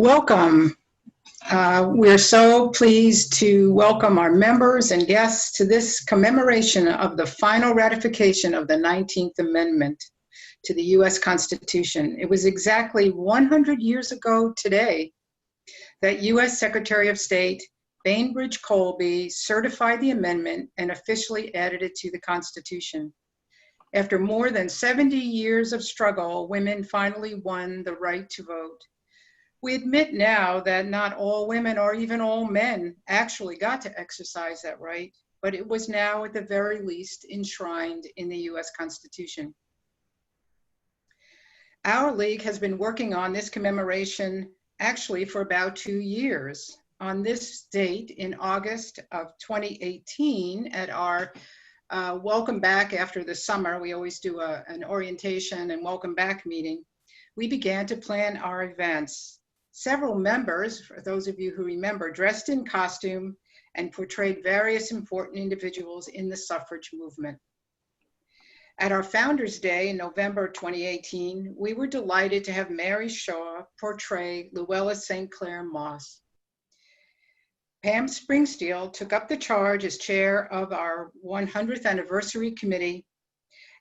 Welcome. We're so pleased to welcome our members and guests to this commemoration of the final ratification of the 19th Amendment to the U.S. Constitution. It was exactly 100 years ago today that U.S. Secretary of State Bainbridge Colby certified the amendment and officially added it to the Constitution. After more than 70 years of struggle, women finally won the right to vote. We admit now that not all women or even all men actually got to exercise that right, but it was now at the very least enshrined in the U.S. Constitution. Our league has been working on this commemoration actually for about 2 years. On this date in August of 2018 at our welcome back after the summer, we always do an orientation and welcome back meeting, we began to plan our events. Several members, for those of you who remember, dressed in costume and portrayed various important individuals in the suffrage movement. At our Founders Day in November 2018, we were delighted to have Mary Shaw portray Luella St. Clair Moss. Pam Springsteel took up the charge as chair of our 100th anniversary committee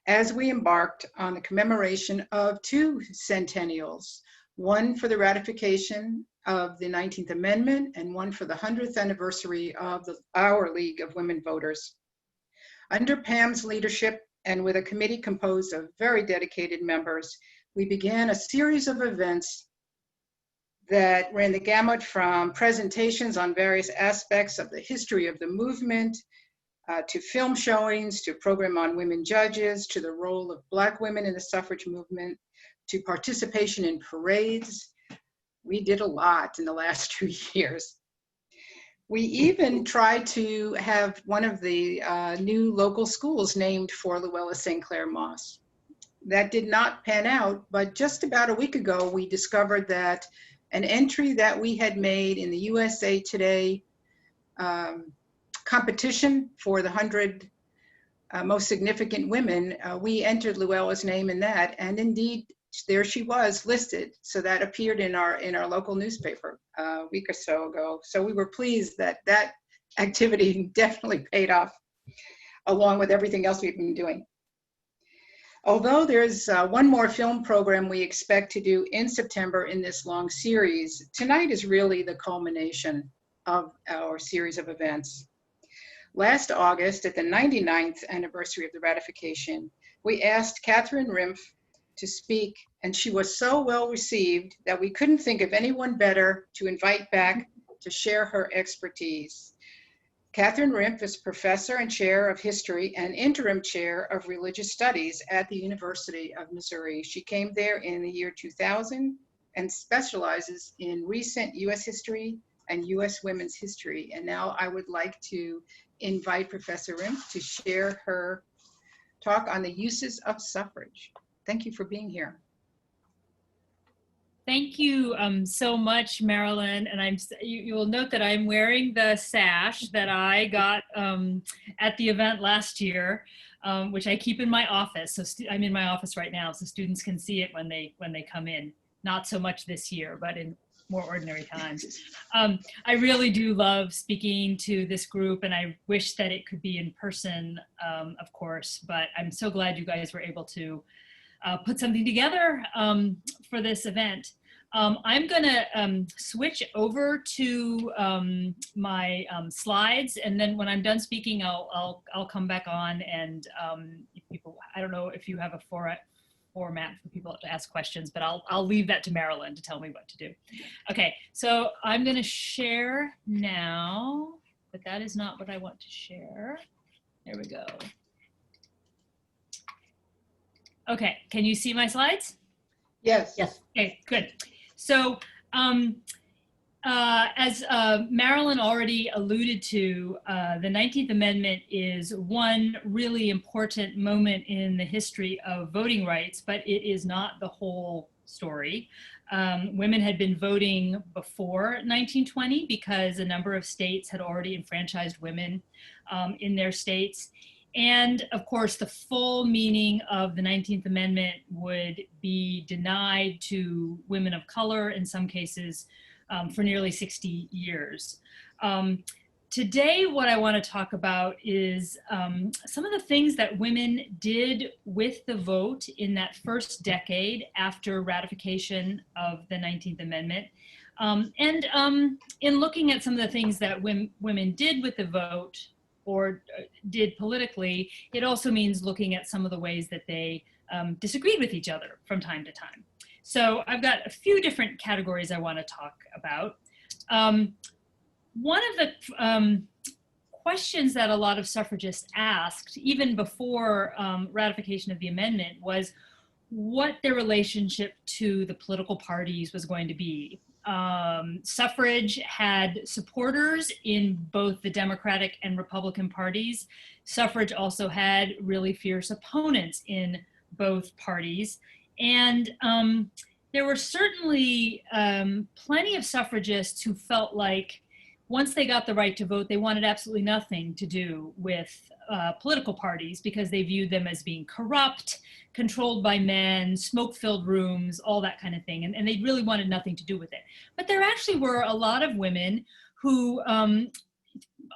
as we embarked on the commemoration of 2 centennials, one for the ratification of the 19th Amendment and one for the 100th anniversary of our League of Women Voters. Under Pam's leadership and with a committee composed of very dedicated members, we began a series of events that ran the gamut from presentations on various aspects of the history of the movement, to film showings, to a program on women judges, to the role of Black women in the suffrage movement, to participation in parades. We did a lot in the last 2 years. We even tried to have one of the new local schools named for Luella St. Clair Moss. That did not pan out, but just about a week ago, we discovered that an entry that we had made in the USA Today competition for the 100 most significant women, we entered Luella's name in that, and indeed, there she was listed. So that appeared in our local newspaper a week or so ago. So we were pleased that that activity definitely paid off, along with everything else we've been doing. Although there's one more film program we expect to do in September in this long series, tonight is really the culmination of our series of events. Last August, at the 99th anniversary of the ratification, we asked Catherine Rimpf to speak, and she was so well received that we couldn't think of anyone better to invite back to share her expertise. Catherine Rimpf is professor and chair of history and interim chair of religious studies at the University of Missouri. She came there in the year 2000 and specializes in recent U.S. history and U.S. women's history. And now I would like to invite Professor Rimpf to share her talk on the uses of suffrage. Thank you for being here. Thank you so much, Marilyn. And you will note that I'm wearing the sash that I got at the event last year, which I keep in my office. So I'm in my office right now, so students can see it when they come in. Not so much this year, but in more ordinary times. I really do love speaking to this group, and I wish that it could be in person, of course, but I'm so glad you guys were able to put something together for this event. I'm gonna switch over to my slides, and then when I'm done speaking, I'll come back on, and people, I don't know if you have a format for people to ask questions, but I'll leave that to Marilyn to tell me what to do. Okay, so I'm gonna share now, but that is not what I want to share. There we go. Okay, can you see my slides? Yes. Yes. Okay, good. So as Marilyn already alluded to, the 19th Amendment is one really important moment in the history of voting rights, but it is not the whole story. Women had been voting before 1920 because a number of states had already enfranchised women in their states. And of course, the full meaning of the 19th Amendment would be denied to women of color, in some cases for nearly 60 years. Today, what I want to talk about is some of the things that women did with the vote in that first decade after ratification of the 19th Amendment. In looking at some of the things that women did with the vote or did politically, it also means looking at some of the ways that they disagreed with each other from time to time. So I've got a few different categories I want to talk about. One of the questions that a lot of suffragists asked, even before ratification of the amendment, was what their relationship to the political parties was going to be. Suffrage had supporters in both the Democratic and Republican parties. Suffrage also had really fierce opponents in both parties. And there were certainly plenty of suffragists who felt like once they got the right to vote, they wanted absolutely nothing to do with political parties because they viewed them as being corrupt, controlled by men, smoke-filled rooms, all that kind of thing. And they really wanted nothing to do with it. But there actually were a lot of women who,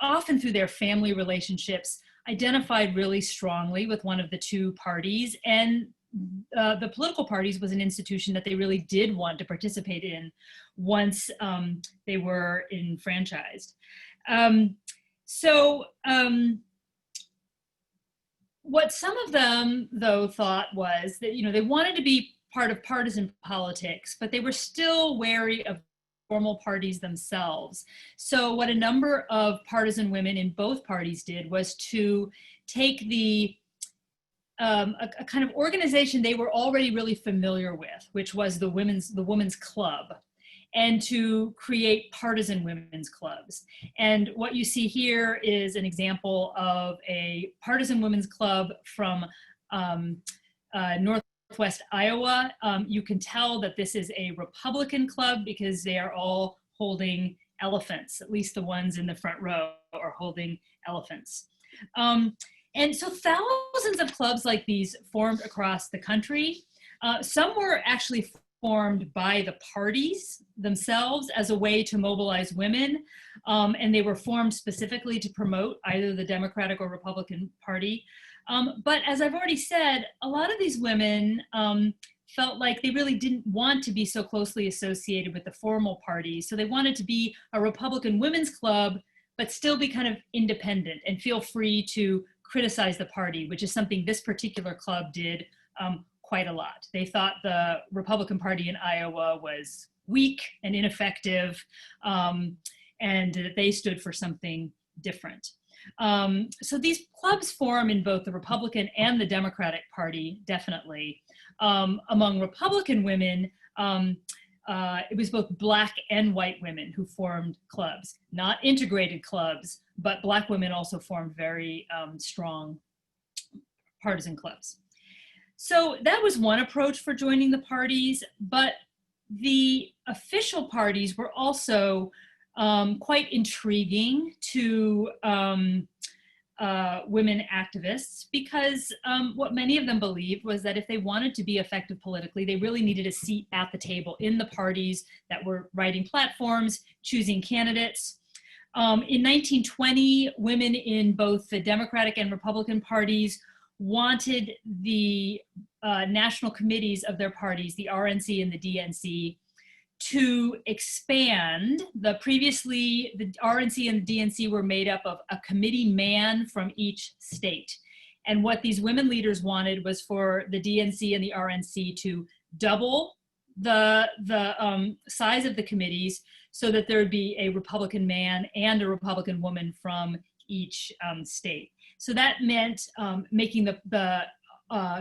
often through their family relationships, identified really strongly with one of the two parties. And the political parties was an institution that they really did want to participate in once they were enfranchised. What some of them, though, thought was that, they wanted to be part of partisan politics, but they were still wary of formal parties themselves. So what a number of partisan women in both parties did was to take a kind of organization they were already really familiar with, which was the women's club, and to create partisan women's clubs. And what you see here is an example of a partisan women's club from Northwest Iowa. You can tell that this is a Republican club because they are all holding elephants. At least the ones in the front row are holding elephants. And so thousands of clubs like these formed across the country. Some were actually formed by the parties themselves as a way to mobilize women. And they were formed specifically to promote either the Democratic or Republican Party. But as I've already said, a lot of these women felt like they really didn't want to be so closely associated with the formal parties. So they wanted to be a Republican women's club, but still be kind of independent and feel free to criticize the party, which is something this particular club did quite a lot. They thought the Republican Party in Iowa was weak and ineffective, and that they stood for something different. So these clubs form in both the Republican and the Democratic Party, definitely. Among Republican women, it was both Black and white women who formed clubs, not integrated clubs, but Black women also formed very strong partisan clubs. So that was one approach for joining the parties, but the official parties were also quite intriguing to women activists because what many of them believed was that if they wanted to be effective politically, they really needed a seat at the table in the parties that were writing platforms, choosing candidates. In 1920, women in both the Democratic and Republican parties wanted the national committees of their parties, the RNC and the DNC, to expand. Previously, the RNC and the DNC were made up of a committee man from each state. And what these women leaders wanted was for the DNC and the RNC to double the size of the committees so that there would be a Republican man and a Republican woman from each state. So that meant making the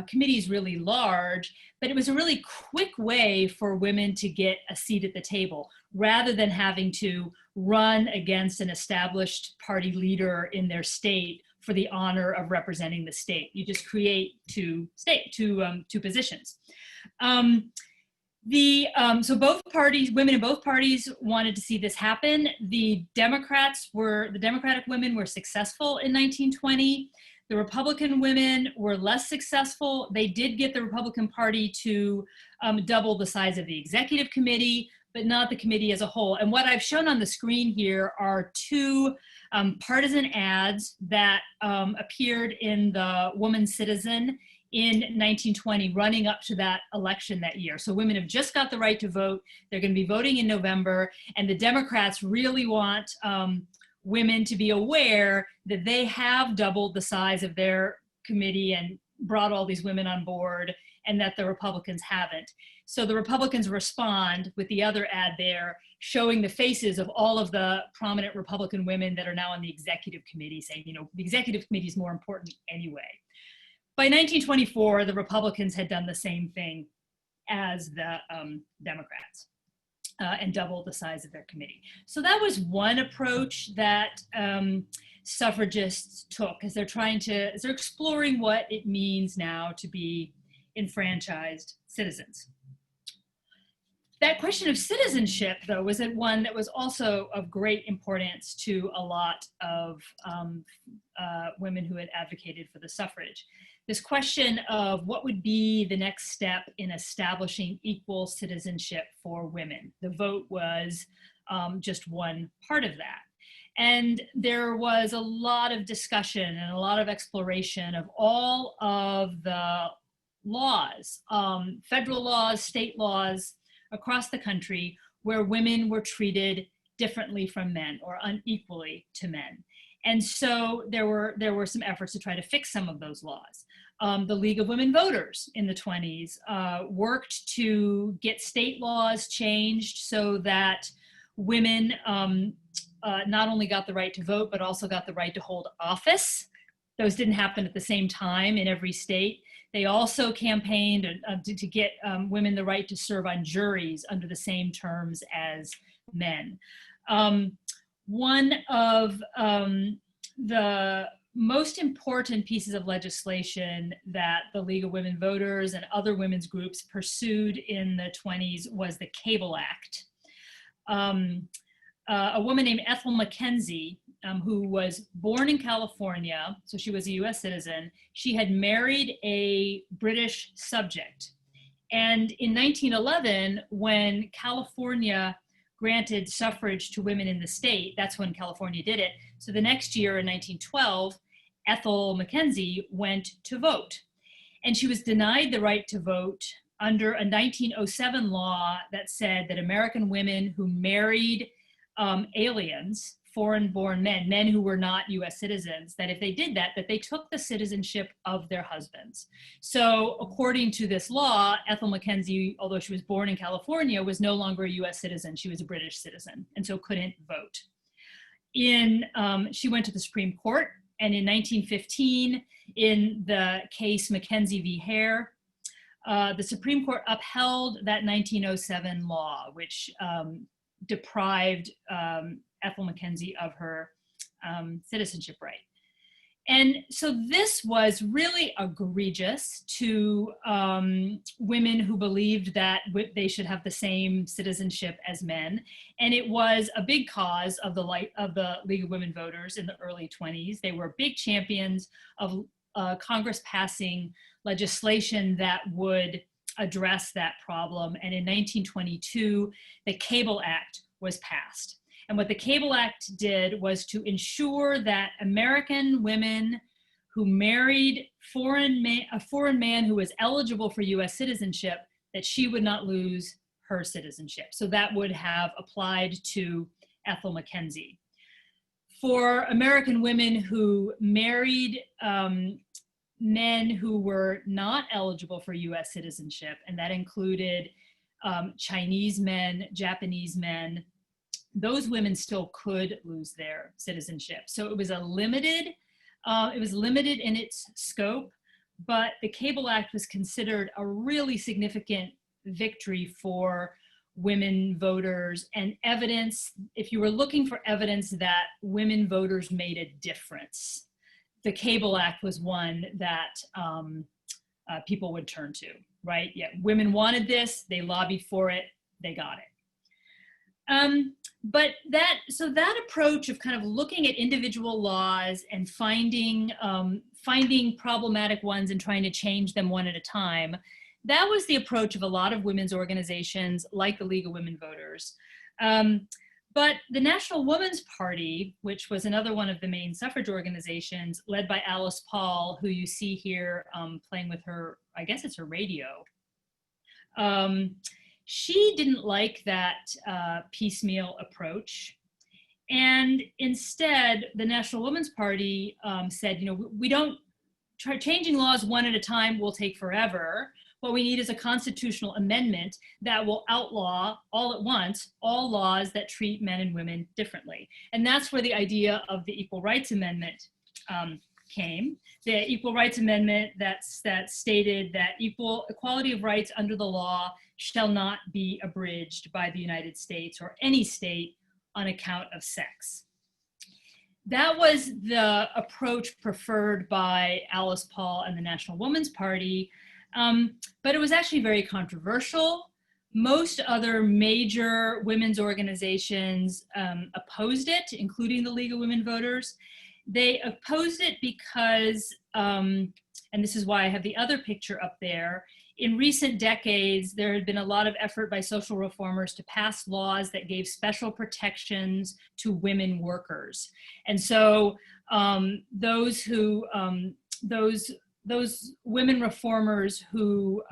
committees really large, but it was a really quick way for women to get a seat at the table rather than having to run against an established party leader in their state for the honor of representing the state. You just create two positions. So both parties, women in both parties wanted to see this happen. The Democratic women were successful in 1920. The Republican women were less successful. They did get the Republican Party to double the size of the executive committee, but not the committee as a whole. And what I've shown on the screen here are two partisan ads that appeared in the Woman Citizen in 1920, running up to that election that year. So women have just got the right to vote. They're going to be voting in November, and the Democrats really want women to be aware that they have doubled the size of their committee and brought all these women on board, and that the Republicans haven't. So the Republicans respond with the other ad there, showing the faces of all of the prominent Republican women that are now on the executive committee, saying, you know, the executive committee is more important anyway. By 1924, the Republicans had done the same thing as the Democrats and doubled the size of their committee. So that was one approach that suffragists took as they're exploring what it means now to be enfranchised citizens. That question of citizenship, though, was one that was also of great importance to a lot of women who had advocated for the suffrage. This question of what would be the next step in establishing equal citizenship for women. The vote was just one part of that. And there was a lot of discussion and a lot of exploration of all of the laws, federal laws, state laws across the country, where women were treated differently from men or unequally to men. And so there were some efforts to try to fix some of those laws. The League of Women Voters in the 20s worked to get state laws changed so that women not only got the right to vote, but also got the right to hold office. Those didn't happen at the same time in every state. They also campaigned to get women the right to serve on juries under the same terms as men. One of the most important pieces of legislation that the League of Women Voters and other women's groups pursued in the 20s was the Cable Act. A woman named Ethel Mackenzie, who was born in California, so she was a US citizen, she had married a British subject. And in 1911, when California granted suffrage to women in the state, that's when California did it. So the next year in 1912, Ethel Mackenzie went to vote. And she was denied the right to vote under a 1907 law that said that American women who married aliens, foreign-born men who were not US citizens, that if they did that, that they took the citizenship of their husbands. So according to this law, Ethel Mackenzie, although she was born in California, was no longer a US citizen. She was a British citizen and so couldn't vote. She went to the Supreme Court, and in 1915, in the case Mackenzie v. Hare, the Supreme Court upheld that 1907 law, which deprived Ethel Mackenzie of her citizenship right. And so this was really egregious to women who believed that they should have the same citizenship as men. And it was a big cause of the League of Women Voters in the early 20s. They were big champions of Congress passing legislation that would address that problem. And in 1922, the Cable Act was passed. And what the Cable Act did was to ensure that American women who married a foreign man who was eligible for US citizenship, that she would not lose her citizenship. So that would have applied to Ethel Mackenzie. For American women who married men who were not eligible for US citizenship, and that included Chinese men, Japanese men, those women still could lose their citizenship. So it was limited in its scope, but the Cable Act was considered a really significant victory for women voters and evidence, if you were looking for evidence that women voters made a difference, the Cable Act was one that people would turn to, right? Yeah, women wanted this, they lobbied for it, they got it. But that approach of kind of looking at individual laws and finding problematic ones and trying to change them one at a time, that was the approach of a lot of women's organizations like the League of Women Voters. But the National Woman's Party, which was another one of the main suffrage organizations, led by Alice Paul, who you see here playing with her, I guess it's her radio, she didn't like that piecemeal approach. And instead, the National Women's Party said, you know, we don't try changing laws one at a time will take forever. What we need is a constitutional amendment that will outlaw all at once all laws that treat men and women differently. And that's where the idea of the Equal Rights Amendment came. The Equal Rights Amendment that stated that equality of rights under the law shall not be abridged by the United States or any state on account of sex. That was the approach preferred by Alice Paul and the National Woman's Party, but it was actually very controversial. Most other major women's organizations opposed it, including the League of Women Voters. They opposed it because, and this is why I have the other picture up there, in recent decades, there had been a lot of effort by social reformers to pass laws that gave special protections to women workers. And so those women reformers who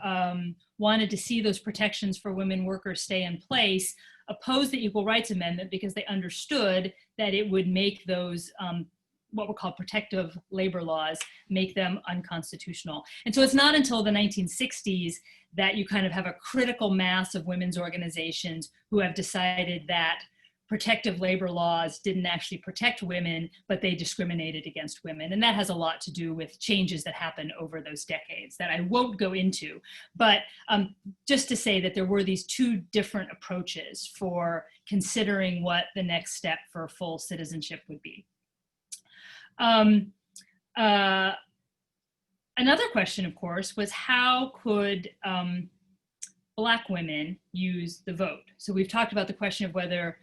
wanted to see those protections for women workers stay in place opposed the Equal Rights Amendment because they understood that it would make those what were called protective labor laws, make them unconstitutional. And so it's not until the 1960s that you kind of have a critical mass of women's organizations who have decided that protective labor laws didn't actually protect women, but they discriminated against women. And that has a lot to do with changes that happened over those decades that I won't go into. But just to say that there were these two different approaches for considering what the next step for full citizenship would be. Another question, of course, was how could Black women use the vote? So we've talked about the question of whether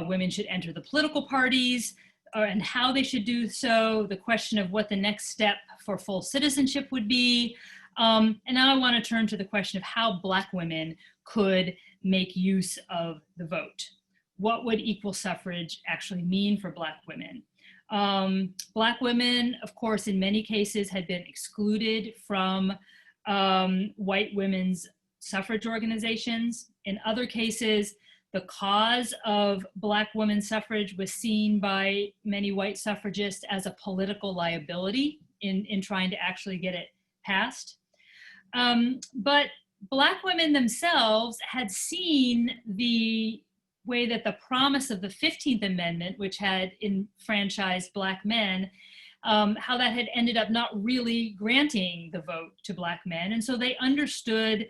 women should enter the political parties and how they should do so, the question of what the next step for full citizenship would be. And now I want to turn to the question of how Black women could make use of the vote. What would equal suffrage actually mean for Black women? Black women, of course, in many cases had been excluded from white women's suffrage organizations. In other cases, the cause of Black women's suffrage was seen by many white suffragists as a political liability in trying to actually get it passed. But Black women themselves had seen the way that the promise of the 15th Amendment, which had enfranchised Black men, how that had ended up not really granting the vote to Black men. And so they understood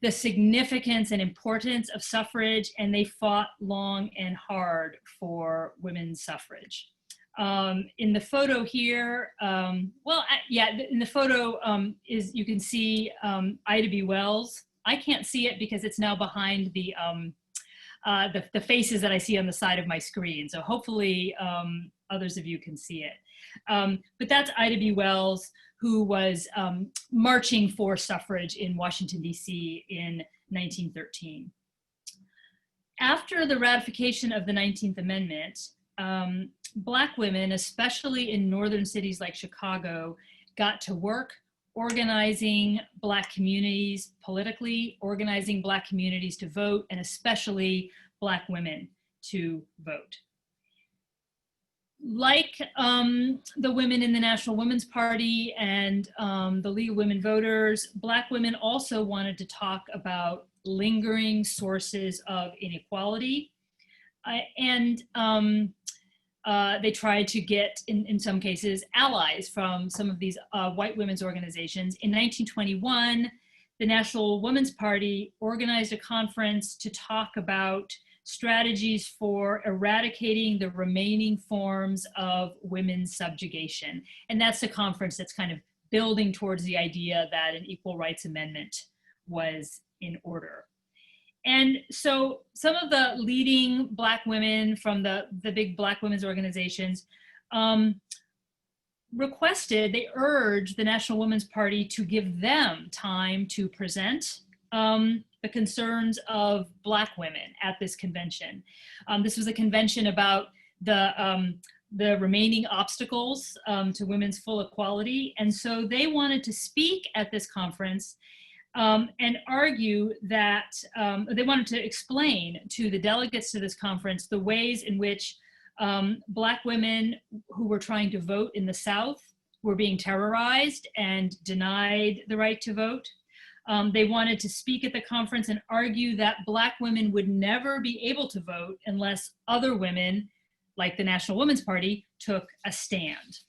the significance and importance of suffrage, and they fought long and hard for women's suffrage. In the photo here, in the photo you can see Ida B. Wells. I can't see it because it's now behind the faces that I see on the side of my screen. So hopefully others of you can see it. But that's Ida B. Wells, who was marching for suffrage in Washington, D.C. in 1913. After the ratification of the 19th Amendment, Black women, especially in northern cities like Chicago, got to work organizing Black communities politically, organizing Black communities to vote, and especially Black women to vote. Like the women in the National Women's Party and the League of Women Voters, Black women also wanted to talk about lingering sources of inequality. They tried to get, in some cases, allies from some of these white women's organizations. In 1921, the National Women's Party organized a conference to talk about strategies for eradicating the remaining forms of women's subjugation. And that's the conference that's kind of building towards the idea that an Equal Rights Amendment was in order. And so some of the leading Black women from the big Black women's organizations they urged the National Women's Party to give them time to present the concerns of Black women at this convention. This was a convention about the remaining obstacles to women's full equality. And so they wanted to speak at this conference and argue that they wanted to explain to the delegates to this conference the ways in which Black women who were trying to vote in the South were being terrorized and denied the right to vote. They wanted to speak at the conference and argue that Black women would never be able to vote unless other women, like the National Women's Party, took a stand.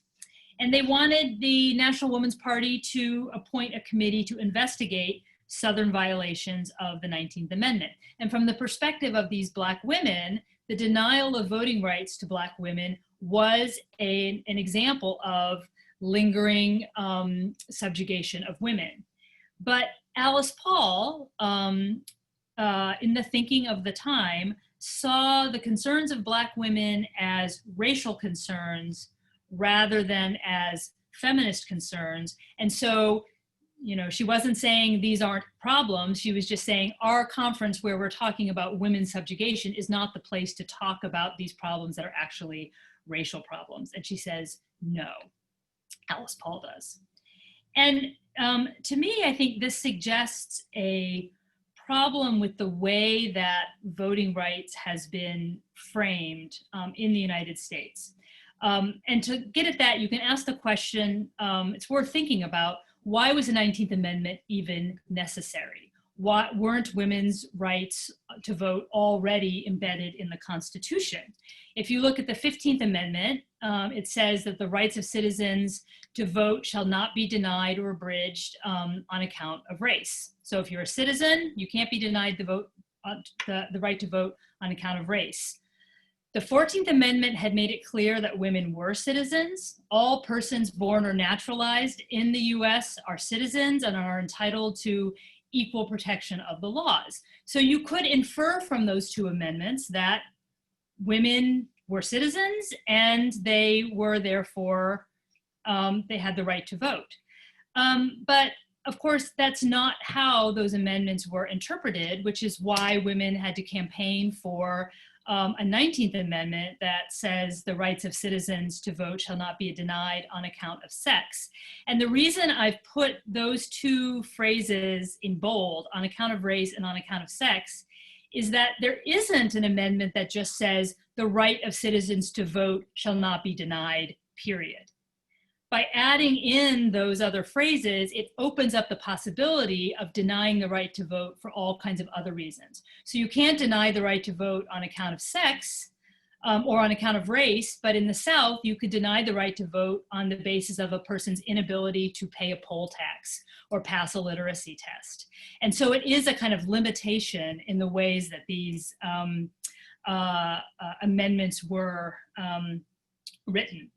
And they wanted the National Women's Party to appoint a committee to investigate Southern violations of the 19th Amendment. And from the perspective of these Black women, the denial of voting rights to Black women was an example of lingering subjugation of women. But Alice Paul, in the thinking of the time, saw the concerns of Black women as racial concerns rather than as feminist concerns. And so, you know, she wasn't saying these aren't problems. She was just saying our conference where we're talking about women's subjugation is not the place to talk about these problems that are actually racial problems. And she says, no, Alice Paul does. And to me, I think this suggests a problem with the way that voting rights has been framed in the United States. And to get at that, you can ask the question, it's worth thinking about, why was the 19th Amendment even necessary? Why weren't women's rights to vote already embedded in the Constitution? If you look at the 15th Amendment, it says that the rights of citizens to vote shall not be denied or abridged on account of race. So if you're a citizen, you can't be denied the right to vote on account of race. The 14th Amendment had made it clear that women were citizens. All persons born or naturalized in the US are citizens and are entitled to equal protection of the laws. So you could infer from those two amendments that women were citizens and they were therefore, they had the right to vote. But of course, that's not how those amendments were interpreted, which is why women had to campaign for a 19th Amendment that says the rights of citizens to vote shall not be denied on account of sex. And the reason I've put those two phrases in bold, on account of race and on account of sex, is that there isn't an amendment that just says the right of citizens to vote shall not be denied, period. By adding in those other phrases, it opens up the possibility of denying the right to vote for all kinds of other reasons. So you can't deny the right to vote on account of sex or on account of race, but in the South, you could deny the right to vote on the basis of a person's inability to pay a poll tax or pass a literacy test. And so it is a kind of limitation in the ways that these amendments were written.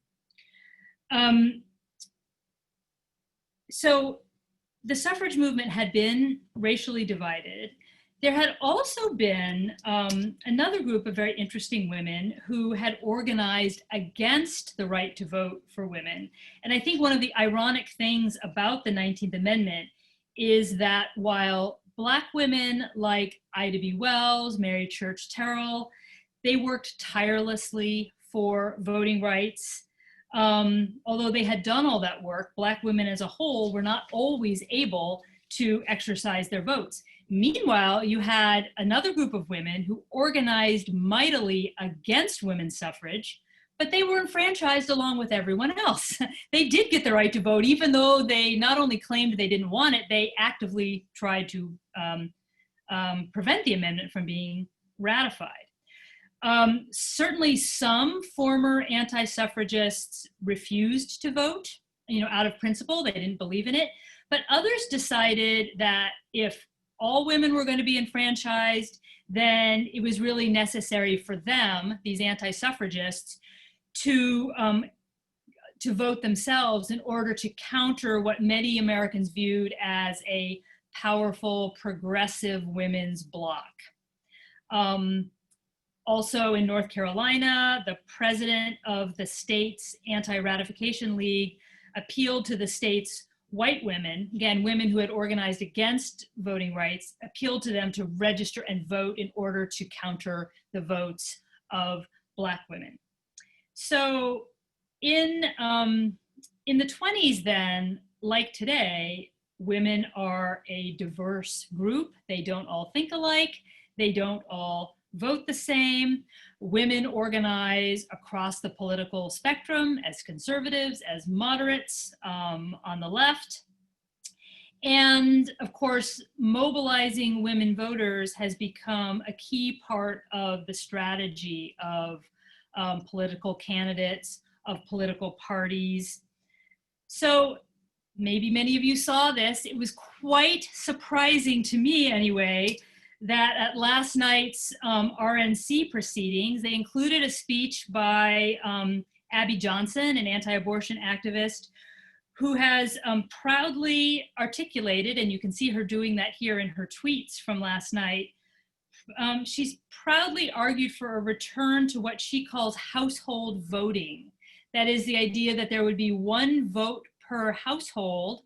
So the suffrage movement had been racially divided. There had also been another group of very interesting women who had organized against the right to vote for women. And I think one of the ironic things about the 19th Amendment is that while Black women like Ida B. Wells, Mary Church Terrell, they worked tirelessly for voting rights. Although they had done all that work, Black women as a whole were not always able to exercise their votes. Meanwhile, you had another group of women who organized mightily against women's suffrage, but they were enfranchised along with everyone else. They did get the right to vote, even though they not only claimed they didn't want it, they actively tried to prevent the amendment from being ratified. Certainly some former anti-suffragists refused to vote, out of principle. They didn't believe in it. But others decided that if all women were going to be enfranchised, then it was really necessary for them, these anti-suffragists, to vote themselves in order to counter what many Americans viewed as a powerful progressive women's bloc. Also in North Carolina, the president of the state's Anti-Ratification League appealed to the state's white women, again, women who had organized against voting rights, appealed to them to register and vote in order to counter the votes of Black women. So in the 20s then, like today, women are a diverse group. They don't all think alike. They don't all vote the same. Women organize across the political spectrum as conservatives, as moderates on the left. And of course, mobilizing women voters has become a key part of the strategy of political candidates, of political parties. So maybe many of you saw this. It was quite surprising to me anyway, that at last night's RNC proceedings, they included a speech by Abby Johnson, an anti-abortion activist, who has proudly articulated, and you can see her doing that here in her tweets from last night, she's proudly argued for a return to what she calls household voting. That is the idea that there would be one vote per household,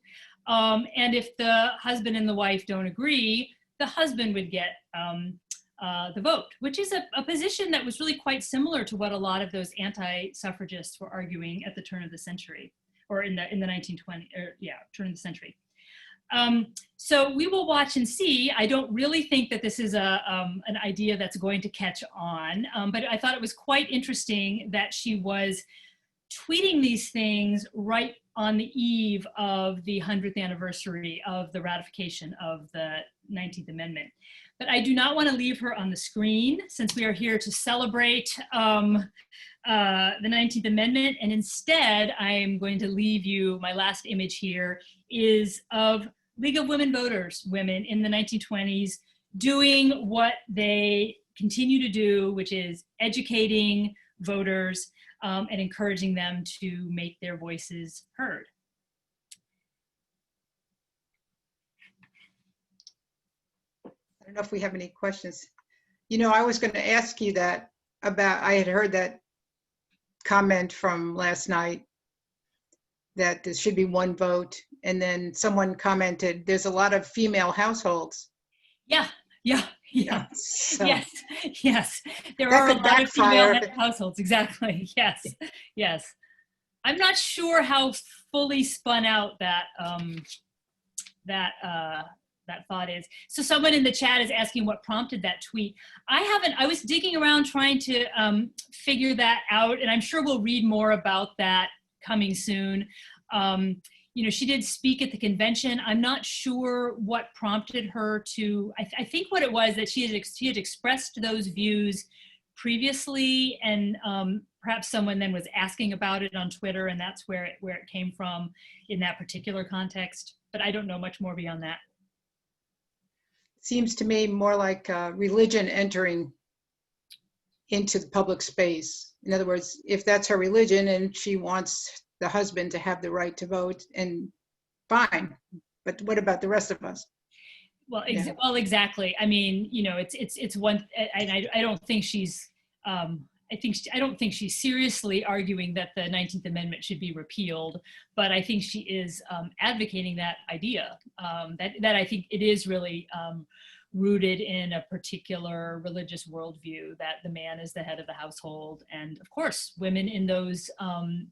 and if the husband and the wife don't agree, the husband would get the vote, which is a position that was really quite similar to what a lot of those anti-suffragists were arguing at the turn of the century, or in the 1920s, or yeah, turn of the century. So we will watch and see. I don't really think that this is an idea that's going to catch on, but I thought it was quite interesting that she was tweeting these things right on the eve of the 100th anniversary of the ratification of the 19th Amendment. But I do not want to leave her on the screen, since we are here to celebrate the 19th Amendment. And instead, I am going to leave you, my last image here is of League of Women Voters, women in the 1920s, doing what they continue to do, which is educating voters and encouraging them to make their voices heard. I don't know if we have any questions. You know, I was going to ask you that about, I had heard that comment from last night that there should be one vote, and then someone commented, there's a lot of female households. Yeah. So yes. There are a lot of female households, exactly, yes. I'm not sure how fully spun out that that thought is. So someone in the chat is asking what prompted that tweet. I was digging around trying to figure that out, and I'm sure we'll read more about that coming soon. You know, she did speak at the convention. I'm not sure what prompted her to, I think what it was that she had expressed those views previously, and perhaps someone then was asking about it on Twitter, and that's where it came from in that particular context. But I don't know much more beyond that. Seems to me more like religion entering into the public space. In other words, if that's her religion and she wants the husband to have the right to vote, and fine, but what about the rest of us? Well, well, exactly. I mean, you know, it's one, and I don't think she's, I don't think she's seriously arguing that the 19th Amendment should be repealed, but I think she is advocating that idea, that I think it is really rooted in a particular religious worldview, that the man is the head of the household. And of course, women in those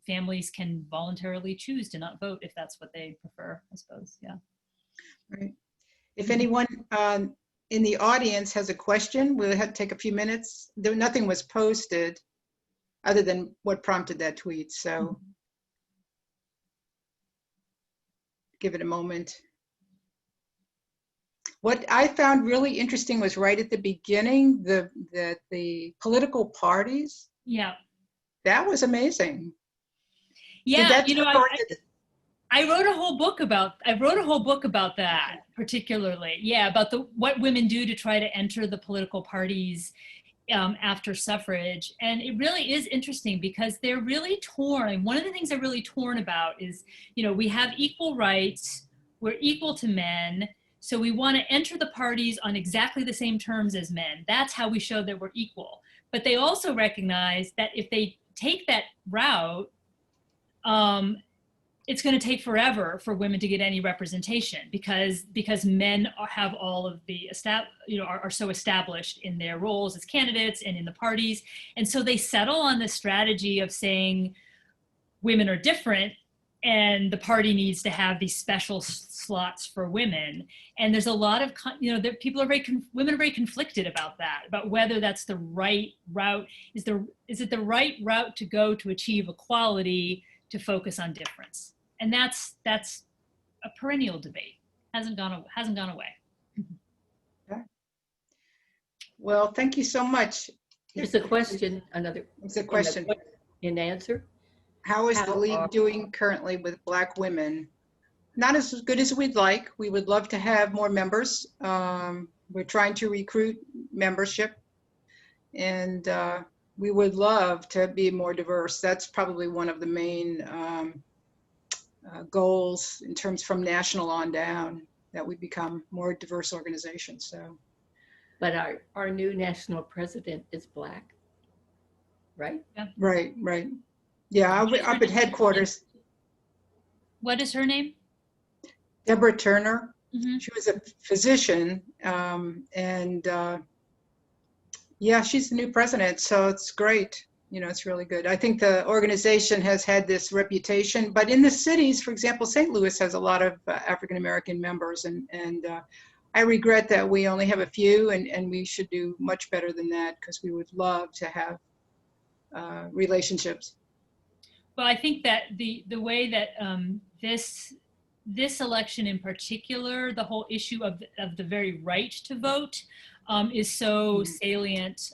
families can voluntarily choose to not vote if that's what they prefer, I suppose, yeah. Right. If anyone in the audience has a question, we'll have to take a few minutes. Nothing was posted other than what prompted that tweet, so give it a moment. What I found really interesting was right at the beginning, the political parties. Yeah. That was amazing. Yeah, you know, I wrote a whole book about that particularly. Yeah, about what women do to try to enter the political parties after suffrage. And it really is interesting because they're really torn. One of the things they're really torn about is, you know, we have equal rights, we're equal to men. So we want to enter the parties on exactly the same terms as men. That's how we show that we're equal. But they also recognize that if they take that route, it's going to take forever for women to get any representation because men have all of the are so established in their roles as candidates and in the parties, and so they settle on the strategy of saying women are different and the party needs to have these special slots for women. And there's a lot of women are very conflicted about that, about whether that's the right route. Is it the right route to go to achieve equality, to focus on difference? And that's a perennial debate. Hasn't gone away. Okay. Well, thank you so much. There's a question, It's a question. In answer. How is the league doing currently with Black women? Not as good as we'd like. We would love to have more members. We're trying to recruit membership, and we would love to be more diverse. That's probably one of the main goals in terms from national on down, that we become more diverse organizations. So, but our new national president is Black, right? Yeah. Right. Yeah, up at headquarters. What is her name? Deborah Turner. Mm-hmm. She was a physician, yeah, she's the new president, so it's great. It's really good. I think the organization has had this reputation, but in the cities, for example, St. Louis has a lot of African-American members, and I regret that we only have a few, and we should do much better than that, because we would love to have relationships. Well, I think that the way that this election in particular, the whole issue of the very right to vote is so salient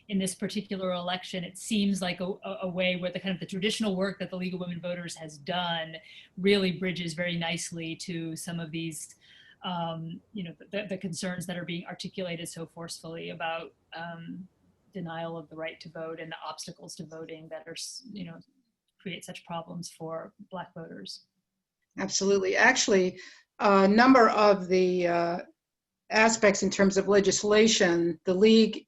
in this particular election. It seems like a way where the kind of the traditional work that the League of Women Voters has done really bridges very nicely to some of these, the concerns that are being articulated so forcefully about denial of the right to vote and the obstacles to voting that are, create such problems for Black voters. Absolutely. Actually, a number of the aspects in terms of legislation, the League,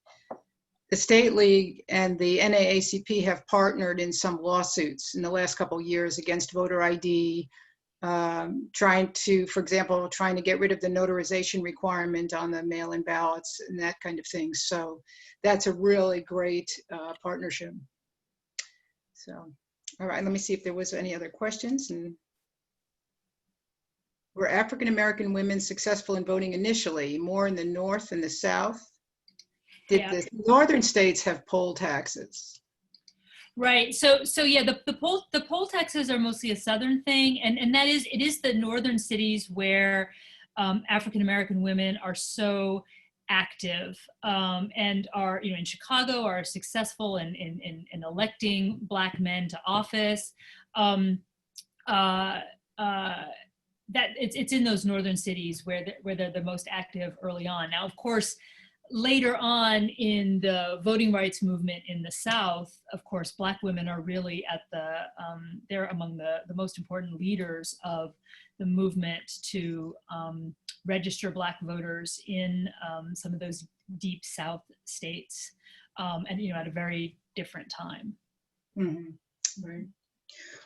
the State League, and the NAACP have partnered in some lawsuits in the last couple of years against voter ID, trying to get rid of the notarization requirement on the mail-in ballots and that kind of thing. So that's a really great partnership. So, all right, let me see if there was any other questions. And were African-American women successful in voting initially, more in the North and the South? Did the northern states have poll taxes? Right. So yeah, the poll taxes are mostly a Southern thing, and it is the northern cities where African-American women are so active and are, in Chicago, are successful in electing Black men to office. That it's in those northern cities where they're the most active early on. Now, of course, later on in the voting rights movement in the South, of course, Black women are really at they're among the most important leaders of the movement to register Black voters in some of those deep South states, and at a very different time. Mm-hmm. Right.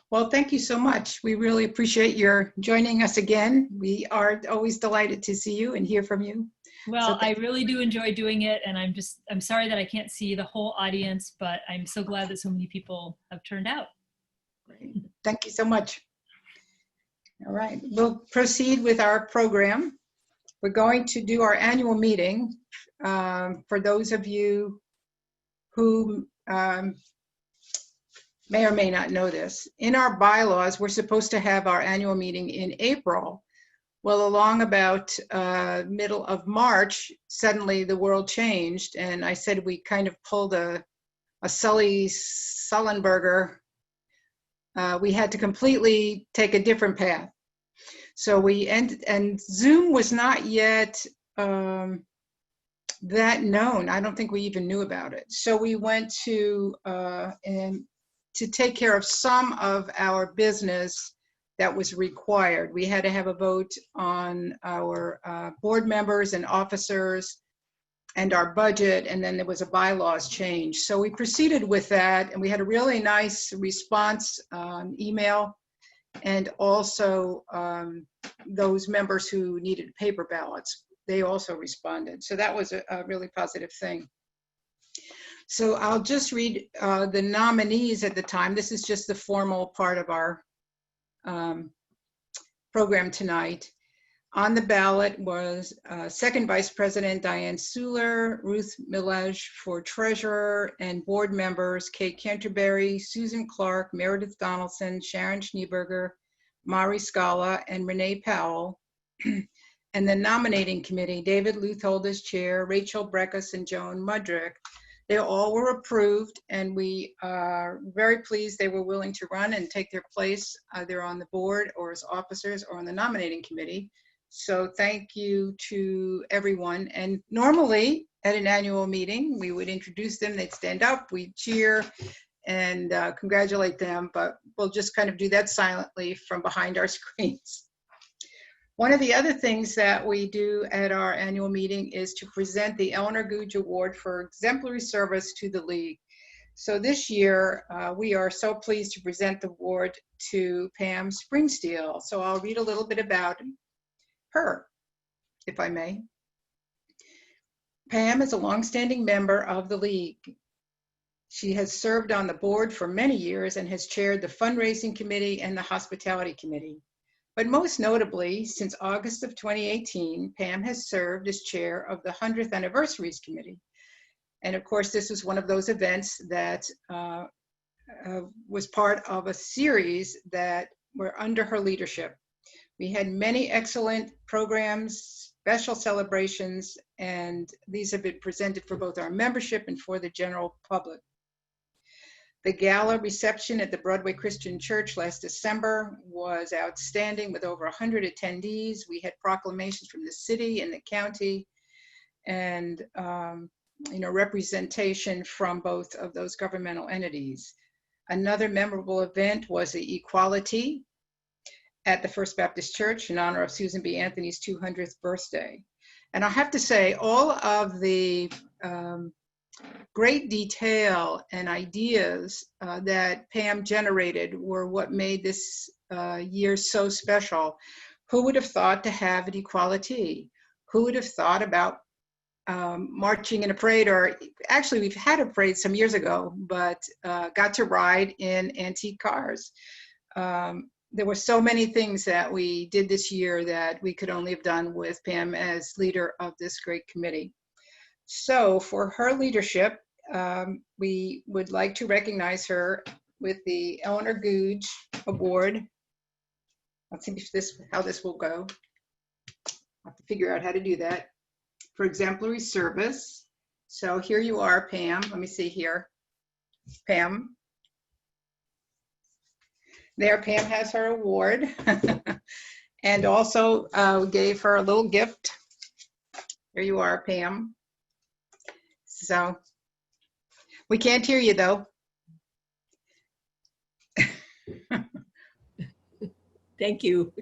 Well, thank you so much. We really appreciate your joining us again. We are always delighted to see you and hear from you. Well, I really do enjoy doing it, and I'm sorry that I can't see the whole audience, but I'm so glad that so many people have turned out. Great. Thank you so much. All right, we'll proceed with our program. We're going to do our annual meeting. For those of you who may or may not know this, in our bylaws, we're supposed to have our annual meeting in April. Well, along about middle of March, suddenly the world changed, and I said we kind of pulled a Sully Sullenberger. We had to completely take a different path. So we ended, and Zoom was not yet that known. I don't think we even knew about it. So we went to take care of some of our business, that was required. We had to have a vote on our board members and officers and our budget, and then there was a bylaws change. So we proceeded with that, and we had a really nice response email, and also those members who needed paper ballots, they also responded. So that was a really positive thing. So I'll just read the nominees at the time. This is just the formal part of our program tonight. On the ballot was Second Vice President Diane Suler, Ruth Millage for Treasurer, and board members Kate Canterbury, Susan Clark, Meredith Donaldson, Sharon Schneeberger, Mari Scala, and Renee Powell. And the nominating committee, David Luthold as chair, Rachel Breckus, and Joan Mudrick. They all were approved, and we are very pleased they were willing to run and take their place either on the board or as officers or on the nominating committee. So thank you to everyone. And normally at an annual meeting, we would introduce them, they'd stand up, we'd cheer and congratulate them, but we'll just kind of do that silently from behind our screens. One of the other things that we do at our annual meeting is to present the Eleanor Googe Award for exemplary service to the League. So this year, we are so pleased to present the award to Pam Springsteel. So I'll read a little bit about her, if I may. Pam is a longstanding member of the League. She has served on the board for many years and has chaired the fundraising committee and the hospitality committee. But most notably, since August of 2018, Pam has served as chair of the 100th Anniversaries Committee. And of course, this was one of those events that was part of a series that were under her leadership. We had many excellent programs, special celebrations, and these have been presented for both our membership and for the general public. The gala reception at the Broadway Christian Church last December was outstanding with over 100 attendees. We had proclamations from the city and the county and representation from both of those governmental entities. Another memorable event was the Equality at the First Baptist Church in honor of Susan B. Anthony's 200th birthday. And I have to say, all of the great detail and ideas that Pam generated were what made this year so special. Who would have thought to have an equality? Who would have thought about marching in a parade, or actually we've had a parade some years ago, but got to ride in antique cars. There were so many things that we did this year that we could only have done with Pam as leader of this great committee. So for her leadership, we would like to recognize her with the Eleanor Googe Award. Let's see how this will go. I'll have to figure out how to do that. For exemplary service. So here you are, Pam. Let me see here. Pam. There, Pam has her award. And also we gave her a little gift. Here you are, Pam. So we can't hear you though. Thank you.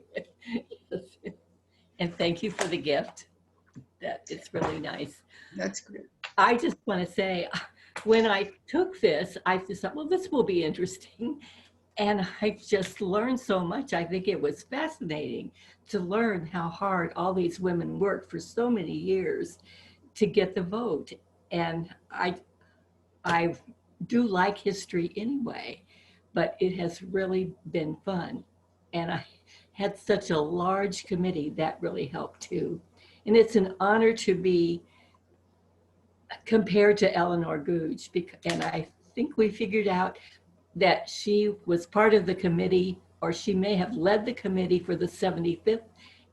And thank you for the gift. It's really nice. That's good. I just want to say, when I took this, I just thought, well, this will be interesting. And I just learned so much. I think it was fascinating to learn how hard all these women worked for so many years to get the vote. And I do like history anyway, but it has really been fun. And I had such a large committee that really helped too. And it's an honor to be compared to Eleanor Googe, and I think we figured out that she was part of the committee, or she may have led the committee for the 75th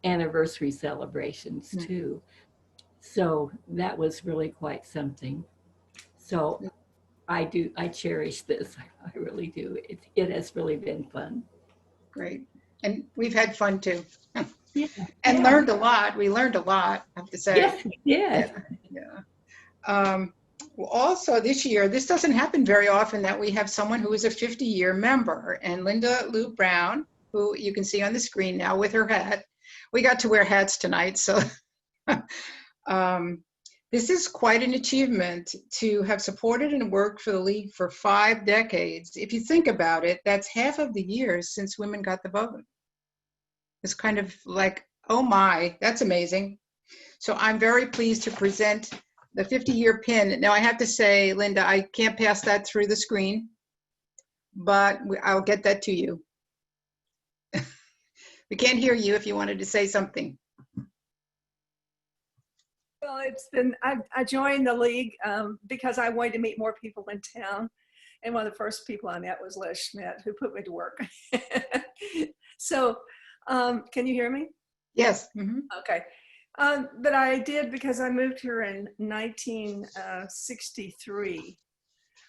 anniversary celebrations too. So that was really quite something. So I cherish this. I really do. It has really been fun. Great. And we've had fun too. Yeah. And learned a lot. We learned a lot, I have to say. Yes, we did. Yeah. Well, also this year, this doesn't happen very often that we have someone who is a 50-year member. And Linda Lou Brown who you can see on the screen now with her hat. We got to wear hats tonight, so this is quite an achievement to have supported and worked for the League for 5 decades. If you think about it, that's half of the years since women got the vote. It's kind of like, oh my, that's amazing. So I'm very pleased to present the 50-year pin. Now I have to say, Linda, I can't pass that through the screen, but I'll get that to you. We can't hear you if you wanted to say something. Well, I joined the League because I wanted to meet more people in town. And one of the first people I met was Les Schmidt, who put me to work. So, can you hear me? Yes. Mm-hmm. Okay. But I did because I moved here in 1963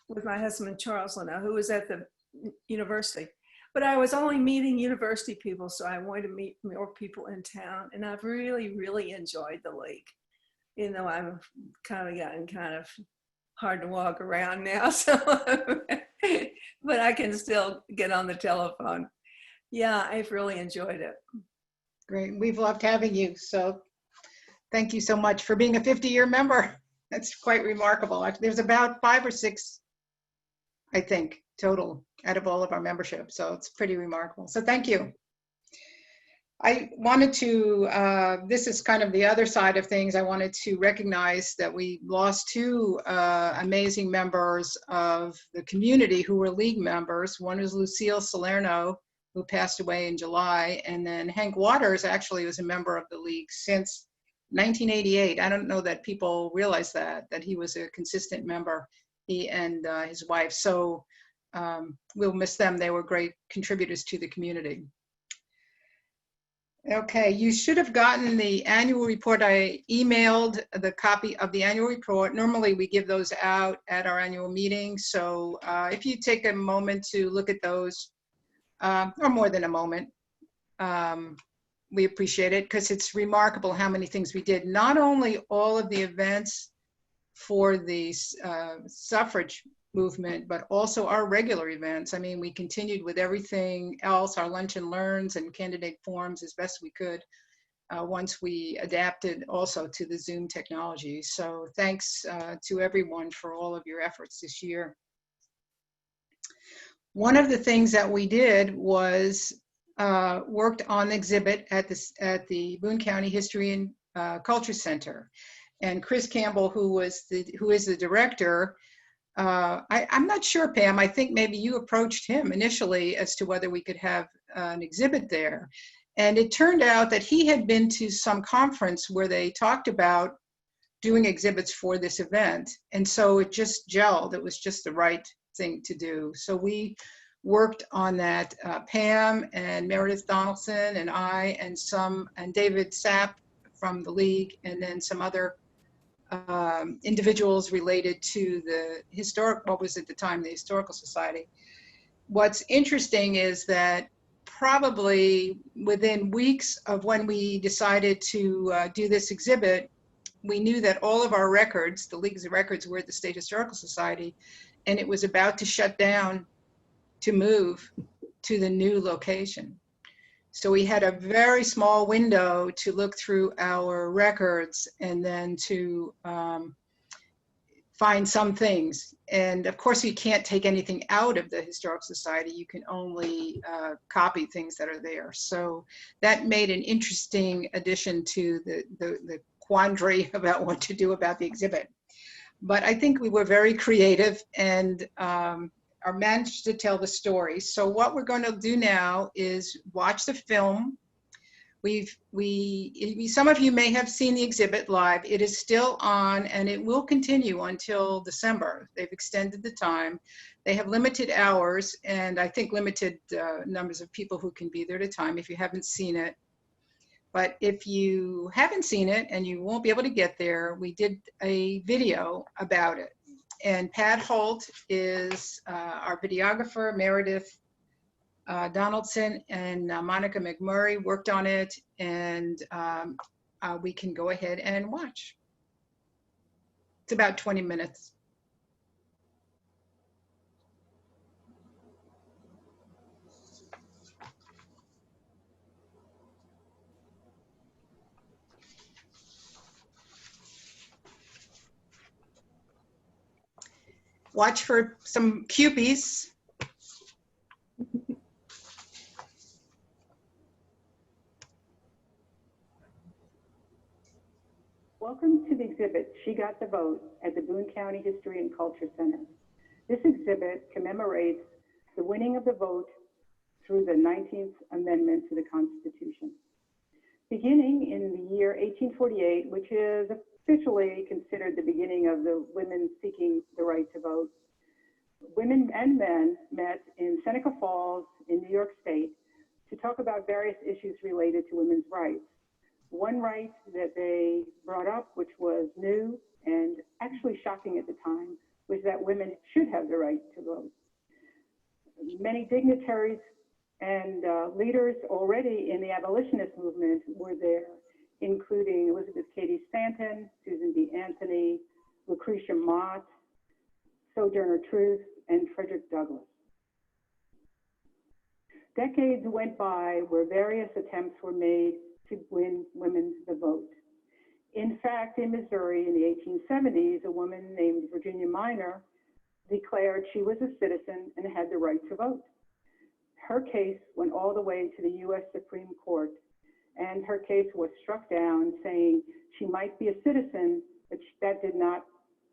with my husband, Charles Leno, who was at the university. But I was only meeting university people, so I wanted to meet more people in town. And I've really, really enjoyed the League. You know, I'm kind of gotten kind of hard to walk around now, so but I can still get on the telephone. Yeah, I've really enjoyed it. Great. We've loved having you. So thank you so much for being a 50-year member. That's quite remarkable. There's about 5 or 6, I think, total out of all of our membership. So it's pretty remarkable. So thank you. I wanted to, this is kind of the other side of things. I wanted to recognize that we lost 2 amazing members of the community who were League members. One is Lucille Salerno, who passed away in July, and then Hank Waters actually was a member of the League since 1988. I don't know that people realize that he was a consistent member, he and his wife. So we'll miss them. They were great contributors to the community. Okay, you should have gotten the annual report. I emailed the copy of the annual report. Normally we give those out at our annual meeting. So if you take a moment to look at those, or more than a moment, we appreciate it because it's remarkable how many things we did. Not only all of the events for the suffrage movement, but also our regular events. I mean, we continued with everything else, our lunch and learns and candidate forums as best we could once we adapted also to the Zoom technology. So thanks to everyone for all of your efforts this year. One of the things that we did was worked on the exhibit at the Boone County History and Culture Center. And Chris Campbell, who is the director, I'm not sure, Pam, I think maybe you approached him initially as to whether we could have an exhibit there. And it turned out that he had been to some conference where they talked about doing exhibits for this event. And so it just gelled. It was just the right thing to do. So we worked on that. Pam and Meredith Donaldson and I and David Sapp from the League, and then some other individuals related to the what was at the time the Historical Society. What's interesting is that probably within weeks of when we decided to do this exhibit, we knew that all of our records, the League's records, were at the State Historical Society, and it was about to shut down to move to the new location. So we had a very small window to look through our records and then to find some things. And of course, you can't take anything out of the Historical Society. You can only copy things that are there. So that made an interesting addition to the quandary about what to do about the exhibit. But I think we were very creative and are managed to tell the story. So what we're going to do now is watch the film. Some of you may have seen the exhibit live. It is still on and it will continue until December. They've extended the time. They have limited hours and I think limited numbers of people who can be there at a time if you haven't seen it. But if you haven't seen it and you won't be able to get there, we did a video about it. And Pat Holt is our videographer. Meredith Donaldson and Monica McMurray worked on it, and we can go ahead and watch. It's about 20 minutes. Watch for some cupies. Welcome to the exhibit, She Got the Vote, at the Boone County History and Culture Center. This exhibit commemorates the winning of the vote through the 19th Amendment to the Constitution. Beginning in the year 1848, which is officially considered the beginning of the women seeking the right to vote, women and men met in Seneca Falls in New York State to talk about various issues related to women's rights. One right that they brought up, which was new and actually shocking at the time, was that women should have the right to vote. Many dignitaries and leaders already in the abolitionist movement were there, including Elizabeth Cady Stanton, Susan B. Anthony, Lucretia Mott, Sojourner Truth, and Frederick Douglass. Decades went by where various attempts were made to win women the vote. In fact, in Missouri in the 1870s, a woman named Virginia Minor declared she was a citizen and had the right to vote. Her case went all the way to the U.S. Supreme Court, and her case was struck down, saying she might be a citizen, but that did not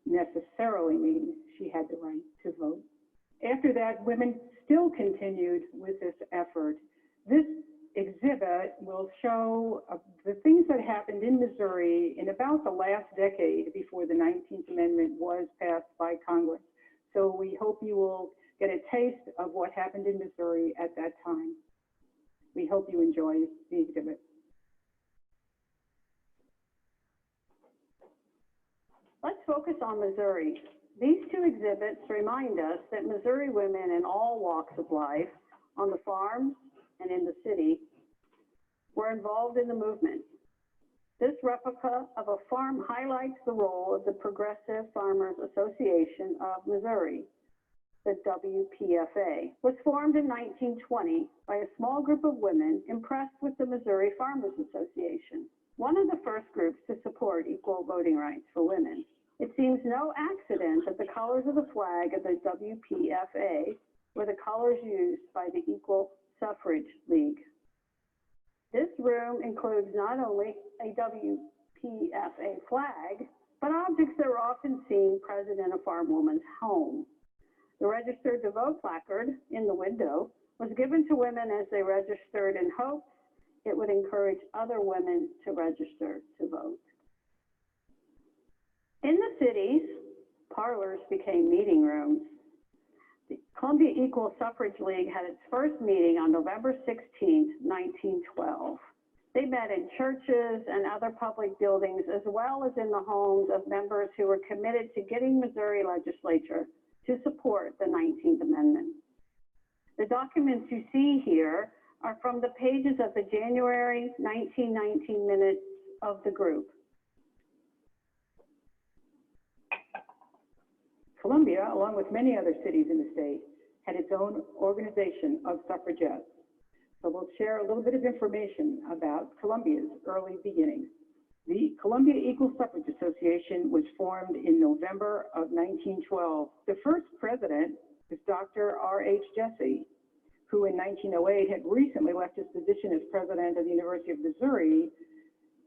necessarily mean she had the right to vote. After that, women still continued with this effort. This exhibit will show the things that happened in Missouri in about the last decade before the 19th Amendment was passed by Congress. So we hope you will get a taste of what happened in Missouri at that time. We hope you enjoy the exhibit. Let's focus on Missouri. These two exhibits remind us that Missouri women in all walks of life, on the farms and in the city, were involved in the movement. This replica of a farm highlights the role of the Progressive Farmers Association of Missouri. The WPFA was formed in 1920 by a small group of women impressed with the Missouri Farmers Association, one of the first groups to support equal voting rights for women. It seems no accident that the colors of the flag of the WPFA were the colors used by the Equal Suffrage League. This room includes not only a WPFA flag, but objects that are often seen present in a farm woman's home. The Registered to Vote placard in the window was given to women as they registered in hopes it would encourage other women to register to vote. In the cities, parlors became meeting rooms. The Columbia Equal Suffrage League had its first meeting on November 16, 1912. They met in churches and other public buildings, as well as in the homes of members who were committed to getting Missouri legislature to support the 19th Amendment. The documents you see here are from the pages of the January 1919 minutes of the group. Columbia, along with many other cities in the state, had its own organization of suffragettes. So we'll share a little bit of information about Columbia's early beginnings. The Columbia Equal Suffrage Association was formed in November of 1912. The first president was Dr. R.H. Jesse, who in 1908 had recently left his position as president of the University of Missouri,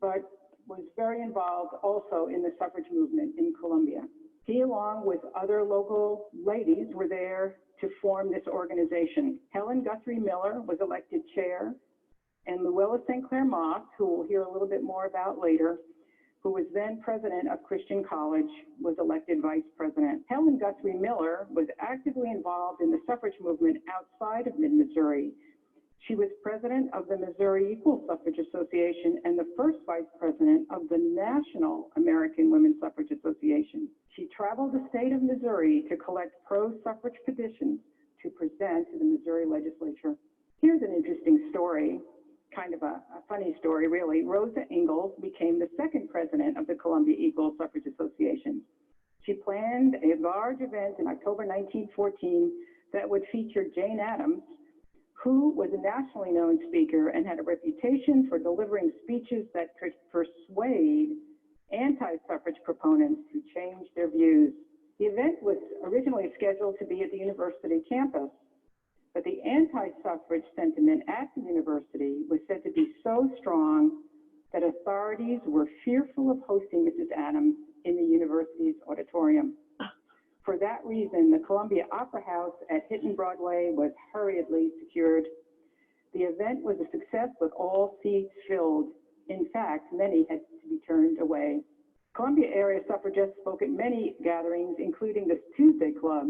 but was very involved also in the suffrage movement in Columbia. He, along with other local ladies, were there to form this organization. Helen Guthrie Miller was elected chair, and Luella St. Clair Moss, who we'll hear a little bit more about later, who was then president of Christian College, was elected vice president. Helen Guthrie Miller was actively involved in the suffrage movement outside of mid-Missouri. She was president of the Missouri Equal Suffrage Association and the first vice president of the National American Women's Suffrage Association. She traveled the state of Missouri to collect pro-suffrage petitions to present to the Missouri legislature. Here's an interesting story, kind of a funny story, really. Rosa Ingalls became the second president of the Columbia Equal Suffrage Association. She planned a large event in October 1914 that would feature Jane Addams, who was a nationally known speaker and had a reputation for delivering speeches that could persuade anti-suffrage proponents to change their views. The event was originally scheduled to be at the university campus, but the anti-suffrage sentiment at the university was said to be so strong that authorities were fearful of hosting Mrs. Adams in the university's auditorium. For that reason, the Columbia Opera House at Hitton Broadway was hurriedly secured. The event was a success with all seats filled. In fact, many had to be turned away. Columbia area suffragists spoke at many gatherings, including the Tuesday Club.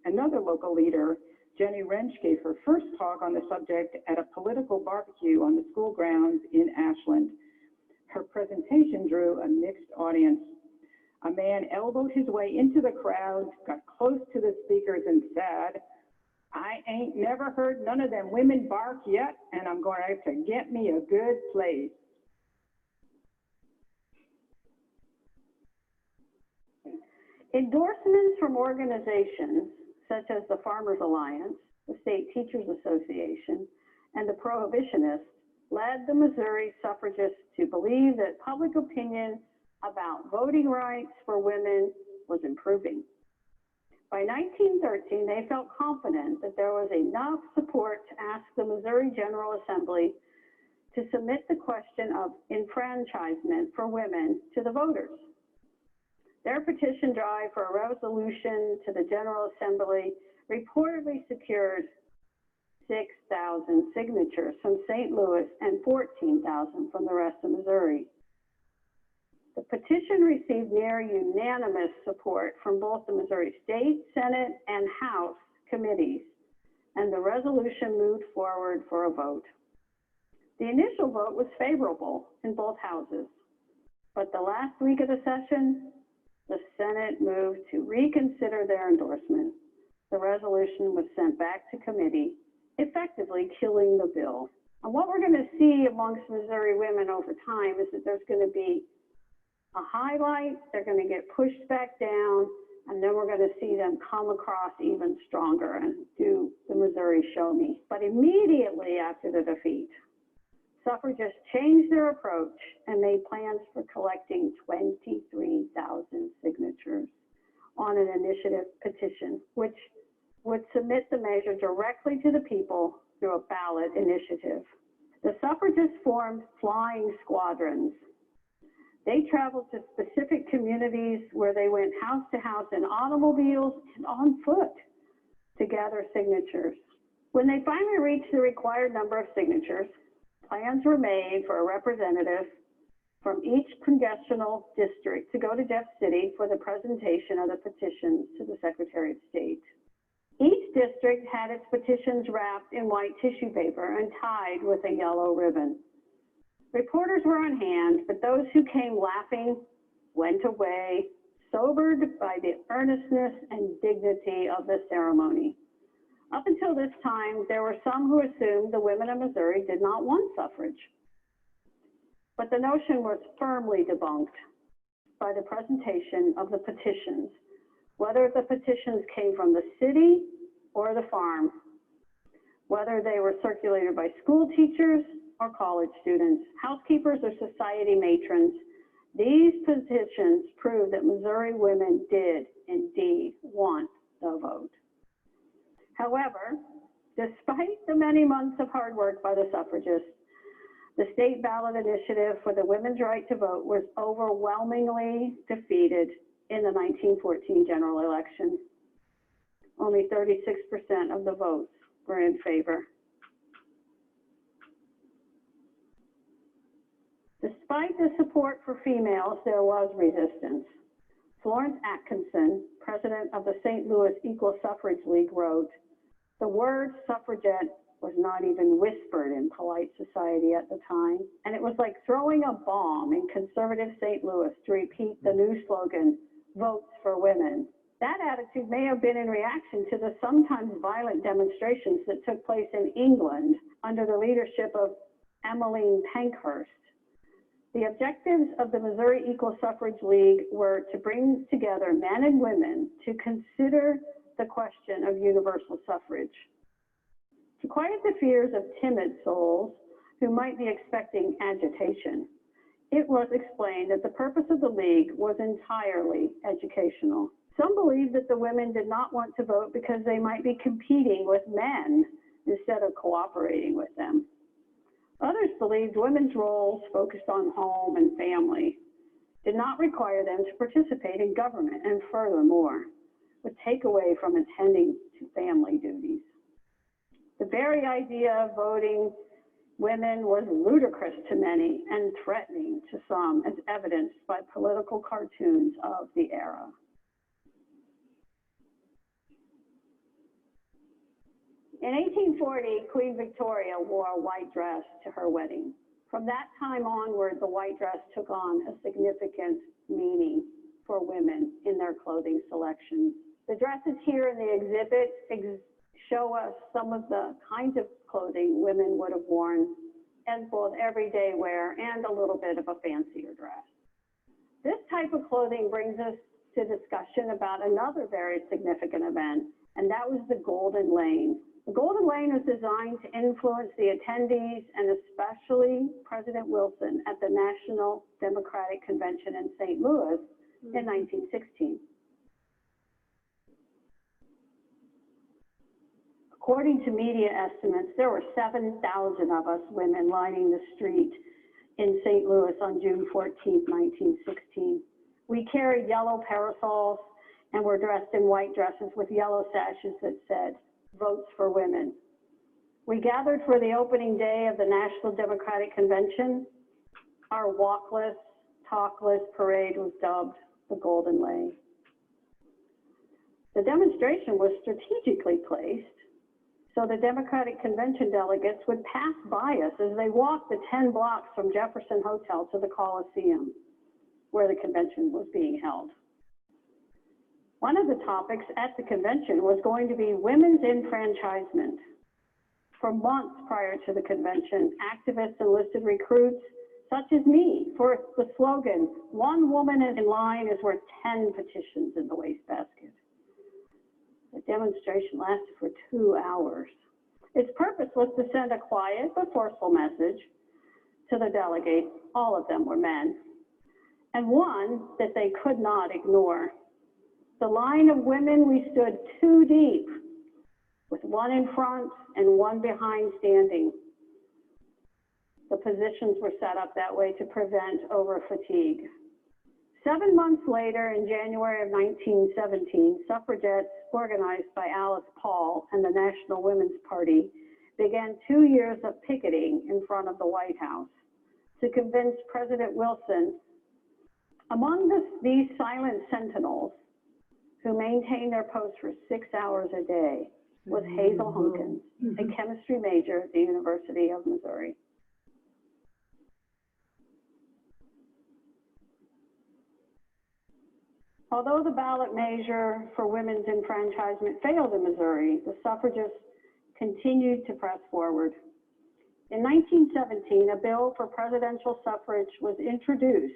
Another local leader, Jenny Wrench, gave her first talk on the subject at a political barbecue on the school grounds in Ashland. Her presentation drew a mixed audience. A man elbowed his way into the crowd, got close to the speakers and said, "I ain't never heard none of them women bark yet, and I'm going to have to get me a good place." Endorsements from organizations such as the Farmers Alliance, the State Teachers Association, and the Prohibitionists led the Missouri suffragists to believe that public opinion about voting rights for women was improving. By 1913, they felt confident that there was enough support to ask the Missouri General Assembly to submit the question of enfranchisement for women to the voters. Their petition drive for a resolution to the General Assembly reportedly secured 6,000 signatures from St. Louis and 14,000 from the rest of Missouri. The petition received near unanimous support from both the Missouri State, Senate, and House committees, and the resolution moved forward for a vote. The initial vote was favorable in both houses, but the last week of the session, the Senate moved to reconsider their endorsement. The resolution was sent back to committee, effectively killing the bill. And what we're going to see amongst Missouri women over time is that there's going to be a highlight, they're going to get pushed back down, and then we're going to see them come across even stronger and do the Missouri Show Me. But immediately after the defeat, suffragists changed their approach and made plans for collecting 23,000 signatures on an initiative petition, which would submit the measure directly to the people through a ballot initiative. The suffragists formed flying squadrons. They traveled to specific communities where they went house to house in automobiles and on foot to gather signatures. When they finally reached the required number of signatures, plans were made for a representative from each congressional district to go to Jeff City for the presentation of the petitions to the Secretary of State. Each district had its petitions wrapped in white tissue paper and tied with a yellow ribbon. Reporters were on hand, but those who came laughing went away, sobered by the earnestness and dignity of the ceremony. Up until this time, there were some who assumed the women of Missouri did not want suffrage. But the notion was firmly debunked by the presentation of the petitions, whether the petitions came from the city or the farm, whether they were circulated by school teachers or college students, housekeepers or society matrons. These petitions prove that Missouri women did indeed want the vote. However, despite the many months of hard work by the suffragists, the state ballot initiative for the women's right to vote was overwhelmingly defeated in the 1914 general election. Only 36% of the votes were in favor. Despite the support for females, there was resistance. Florence Atkinson, president of the St. Louis Equal Suffrage League, wrote, "The word suffragette was not even whispered in polite society at the time, and it was like throwing a bomb in conservative St. Louis to repeat the new slogan, 'Votes for Women.' That attitude may have been in reaction to the sometimes violent demonstrations that took place in England under the leadership of Emmeline Pankhurst. The objectives of the Missouri Equal Suffrage League were to bring together men and women to consider the question of universal suffrage. To quiet the fears of timid souls who might be expecting agitation, it was explained that the purpose of the League was entirely educational. Some believed that the women did not want to vote because they might be competing with men instead of cooperating with them. Others believed women's roles focused on home and family did not require them to participate in government, and furthermore, would take away from attending to family duties. The very idea of voting women was ludicrous to many and threatening to some, as evidenced by political cartoons of the era. In 1840, Queen Victoria wore a white dress to her wedding. From that time onward, the white dress took on a significant meaning for women in their clothing selections. The dresses here in the exhibit show us some of the kinds of clothing women would have worn as both everyday wear and a little bit of a fancier dress. This type of clothing brings us to discussion about another very significant event, and that was the Golden Lane. The Golden Lane was designed to influence the attendees and especially President Wilson at the National Democratic Convention in St. Louis in 1916. According to media estimates, there were 7,000 of us women lining the street in St. Louis on June 14, 1916. We carried yellow parasols and were dressed in white dresses with yellow sashes that said, "Votes for Women." We gathered for the opening day of the National Democratic Convention. Our walkless, talkless parade was dubbed the Golden Lane. The demonstration was strategically placed so the Democratic Convention delegates would pass by us as they walked the 10 blocks from Jefferson Hotel to the Coliseum, where the convention was being held. One of the topics at the convention was going to be women's enfranchisement. For months prior to the convention, activists enlisted recruits such as me for the slogan, "One woman in line is worth 10 petitions in the wastebasket." The demonstration lasted for 2 hours. Its purpose was to send a quiet but forceful message to the delegates, all of them were men, and one that they could not ignore. The line of women, we stood 2 deep, with one in front and one behind standing. The positions were set up that way to prevent over fatigue. 7 months later, in January of 1917, suffragettes organized by Alice Paul and the National Women's Party began 2 years of picketing in front of the White House to convince President Wilson. Among these silent sentinels who maintained their posts for 6 hours a day was Hazel Hunkins, a chemistry major at the University of Missouri. Although the ballot measure for women's enfranchisement failed in Missouri, the suffragists continued to press forward. In 1917, a bill for presidential suffrage was introduced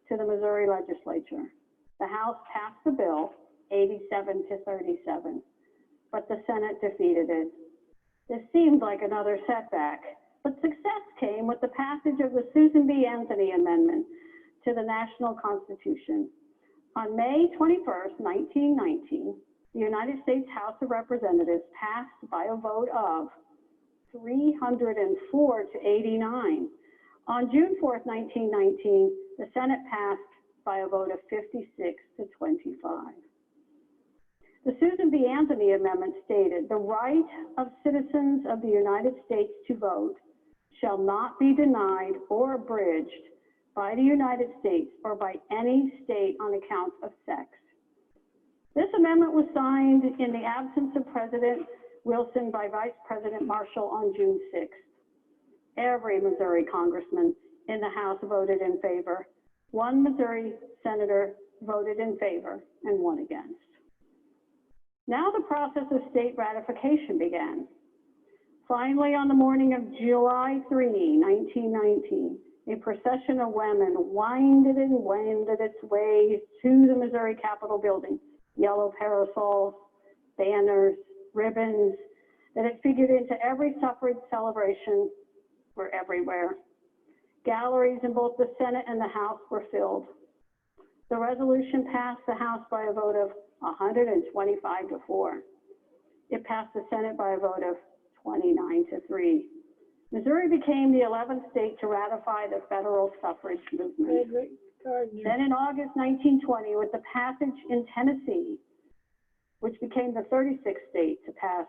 to the Missouri legislature. The House passed the bill 87-37, but the Senate defeated it. This seemed like another setback, but success came with the passage of the Susan B. Anthony Amendment to the National Constitution. On May 21st, 1919, the United States House of Representatives passed by a vote of 304 to 89. On June 4th, 1919, the Senate passed by a vote of 56 to 25. The Susan B. Anthony Amendment stated, "The right of citizens of the United States to vote shall not be denied or abridged by the United States or by any state on account of sex." This amendment was signed in the absence of President Wilson by Vice President Marshall on June 6th. Every Missouri congressman in the House voted in favor. One Missouri senator voted in favor and one against. Now the process of state ratification began. Finally, on the morning of July 3, 1919, a procession of women winded and wended its way to the Missouri Capitol building. Yellow parasols, banners, ribbons that had figured into every suffrage celebration were everywhere. Galleries in both the Senate and the House were filled. The resolution passed the House by a vote of 125-4. It passed the Senate by a vote of 29-3. Missouri became the 11th state to ratify the federal suffrage movement. Then in August 1920, with the passage in Tennessee, which became the 36th state to pass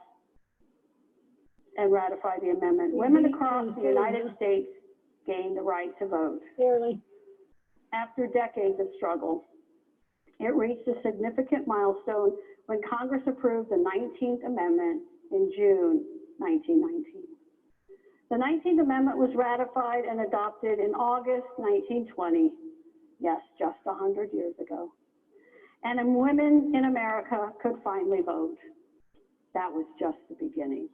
and ratify the amendment, women across the United States gained the right to vote. After decades of struggle, it reached a significant milestone when Congress approved the 19th Amendment in June 1919. The 19th Amendment was ratified and adopted in August 1920, yes, just 100 years ago. And women in America could finally vote. That was just the beginning.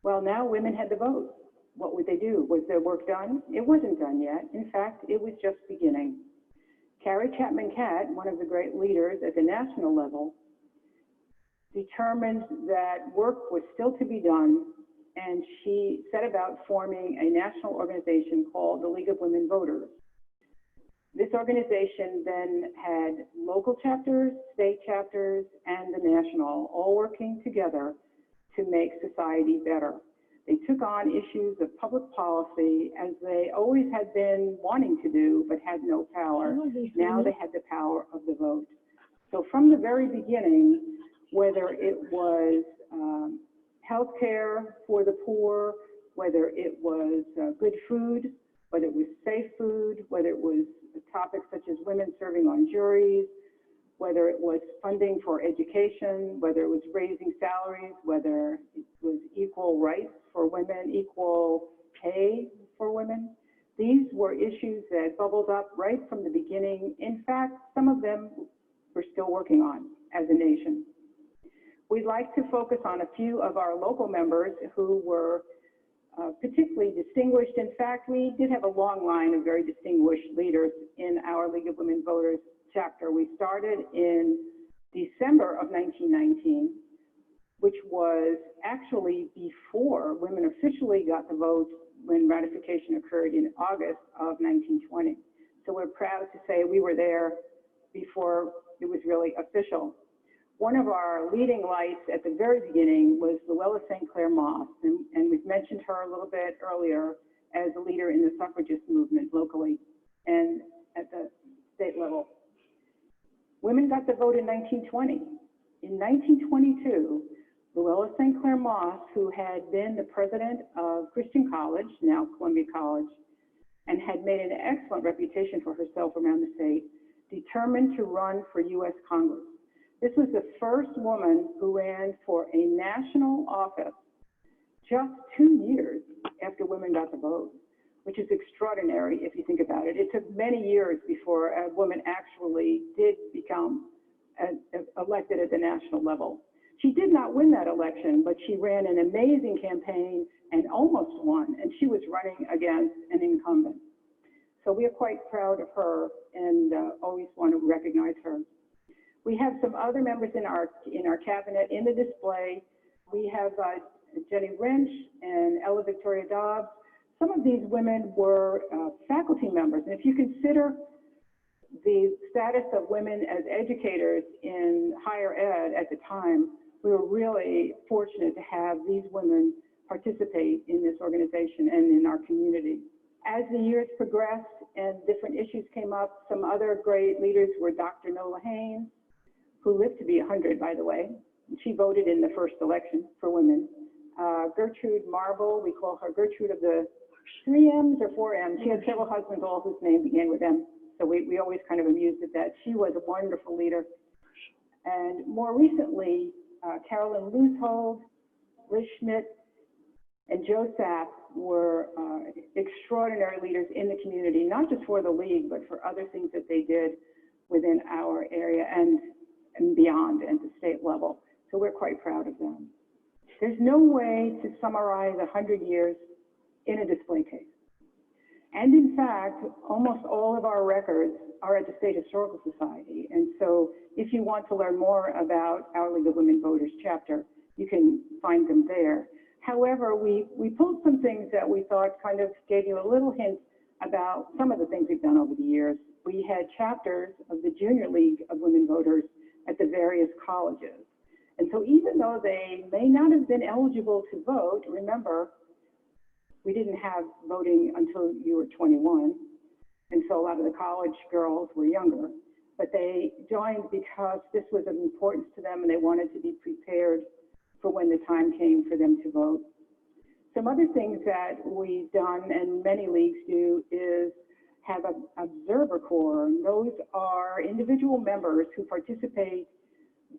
Well, now women had the vote. What would they do? Was their work done? It wasn't done yet. In fact, it was just beginning. Carrie Chapman Catt, one of the great leaders at the national level, determined that work was still to be done, and she set about forming a national organization called the League of Women Voters. This organization then had local chapters, state chapters, and the national, all working together to make society better. They took on issues of public policy as they always had been wanting to do, but had no power. Now they had the power of the vote. So from the very beginning, whether it was health care for the poor, whether it was good food, whether it was safe food, whether it was topics such as women serving on juries, whether it was funding for education, whether it was raising salaries, whether it was equal rights for women, equal pay for women. These were issues that bubbled up right from the beginning. In fact, some of them we're still working on as a nation. We'd like to focus on a few of our local members who were particularly distinguished. In fact, we did have a long line of very distinguished leaders in our League of Women Voters chapter. We started in December of 1919, which was actually before women officially got the vote when ratification occurred in August of 1920. So we're proud to say we were there before it was really official. One of our leading lights at the very beginning was Luella St. Clair Moss, and we've mentioned her a little bit earlier as a leader in the suffragist movement locally and at the state level. Women got the vote in 1920. In 1922, Luella St. Clair Moss, who had been the president of Christian College, now Columbia College, and had made an excellent reputation for herself around the state, determined to run for U.S. Congress. This was the first woman who ran for a national office just 2 years after women got the vote, which is extraordinary if you think about it. It took many years before a woman actually did become elected at the national level. She did not win that election, but she ran an amazing campaign and almost won, and she was running against an incumbent. So we are quite proud of her and always want to recognize her. We have some other members in our cabinet in the display. We have Jenny Wrench and Ella Victoria Dobbs. Some of these women were faculty members, and if you consider the status of women as educators in higher ed at the time, we were really fortunate to have these women participate in this organization and in our community. As the years progressed and different issues came up, some other great leaders were Dr. Nola Haynes, who lived to be 100, by the way. She voted in the first election for women. Gertrude Marble, we call her Gertrude of the 3 M's or 4 M's. She had several husbands, all whose name began with M. So we always kind of amused at that. She was a wonderful leader. And more recently, Carolyn Loosehold, Liz Schmidt, and Joe Sapp were extraordinary leaders in the community, not just for the League, but for other things that they did within our area and beyond at the state level. So we're quite proud of them. There's no way to summarize 100 years in a display case. And in fact, almost all of our records are at the State Historical Society. And so if you want to learn more about our League of Women Voters chapter, you can find them there. However, we pulled some things that we thought kind of gave you a little hint about some of the things we've done over the years. We had chapters of the Junior League of Women Voters at the various colleges. And so even though they may not have been eligible to vote, remember, we didn't have voting until you were 21. And so a lot of the college girls were younger, but they joined because this was of importance to them and they wanted to be prepared for when the time came for them to vote. Some other things that we've done and many leagues do is have an observer corps. Those are individual members who participate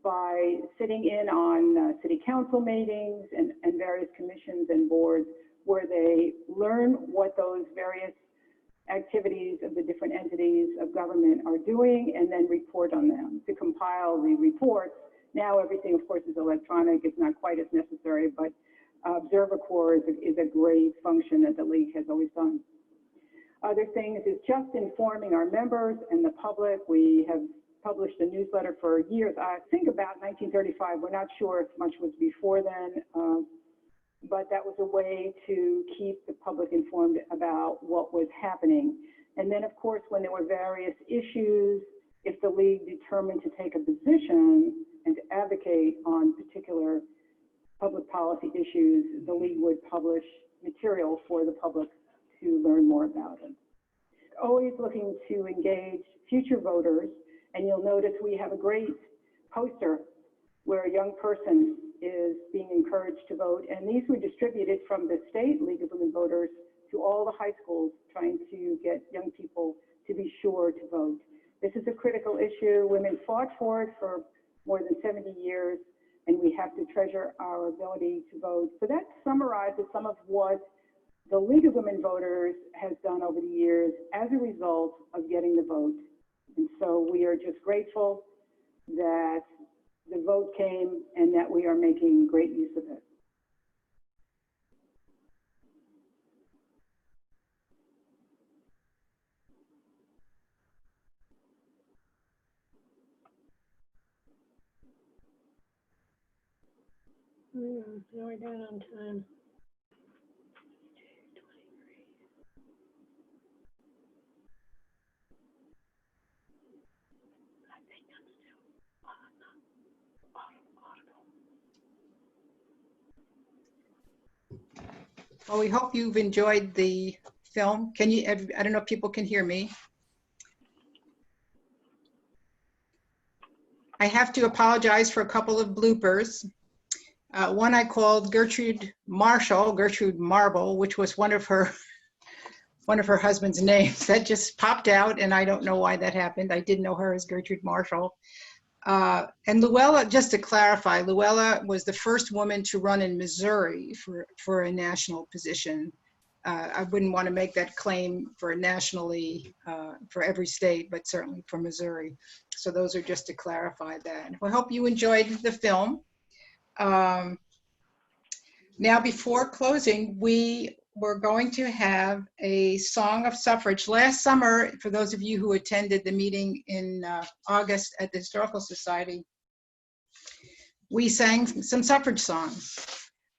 by sitting in on city council meetings and various commissions and boards where they learn what those various activities of the different entities of government are doing and then report on them. To compile the reports, now everything of course is electronic, it's not quite as necessary, but observer corps is a great function that the league has always done. Other things is just informing our members and the public. We have published a newsletter for years, I think about 1935, we're not sure if much was before then, but that was a way to keep the public informed about what was happening. And then of course, when there were various issues, if the league determined to take a position and to advocate on particular public policy issues, the league would publish material for the public to learn more about it. Always looking to engage future voters, and you'll notice we have a great poster where a young person is being encouraged to vote, and these were distributed from the State League of Women Voters to all the high schools, trying to get young people to be sure to vote. This is a critical issue. Women fought for it for more than 70 years, and we have to treasure our ability to vote. So that summarizes some of what the League of Women Voters has done over the years as a result of getting the vote. And so we are just grateful that the vote came and that we are making great use of it. Now we're down on time. Well, we hope you've enjoyed the film. Can you, I don't know if people can hear me. I have to apologize for a couple of bloopers. One I called Gertrude Marble, which was one of her husband's names. That just popped out, and I don't know why that happened. I did know her as Gertrude Marshall. And Luella, just to clarify, Luella was the first woman to run in Missouri for a national position. I wouldn't want to make that claim for nationally, for every state, but certainly for Missouri. So those are just to clarify that. I hope you enjoyed the film. Now, before closing, we were going to have a song of suffrage. Last summer, for those of you who attended the meeting in August at the Historical Society, we sang some suffrage songs.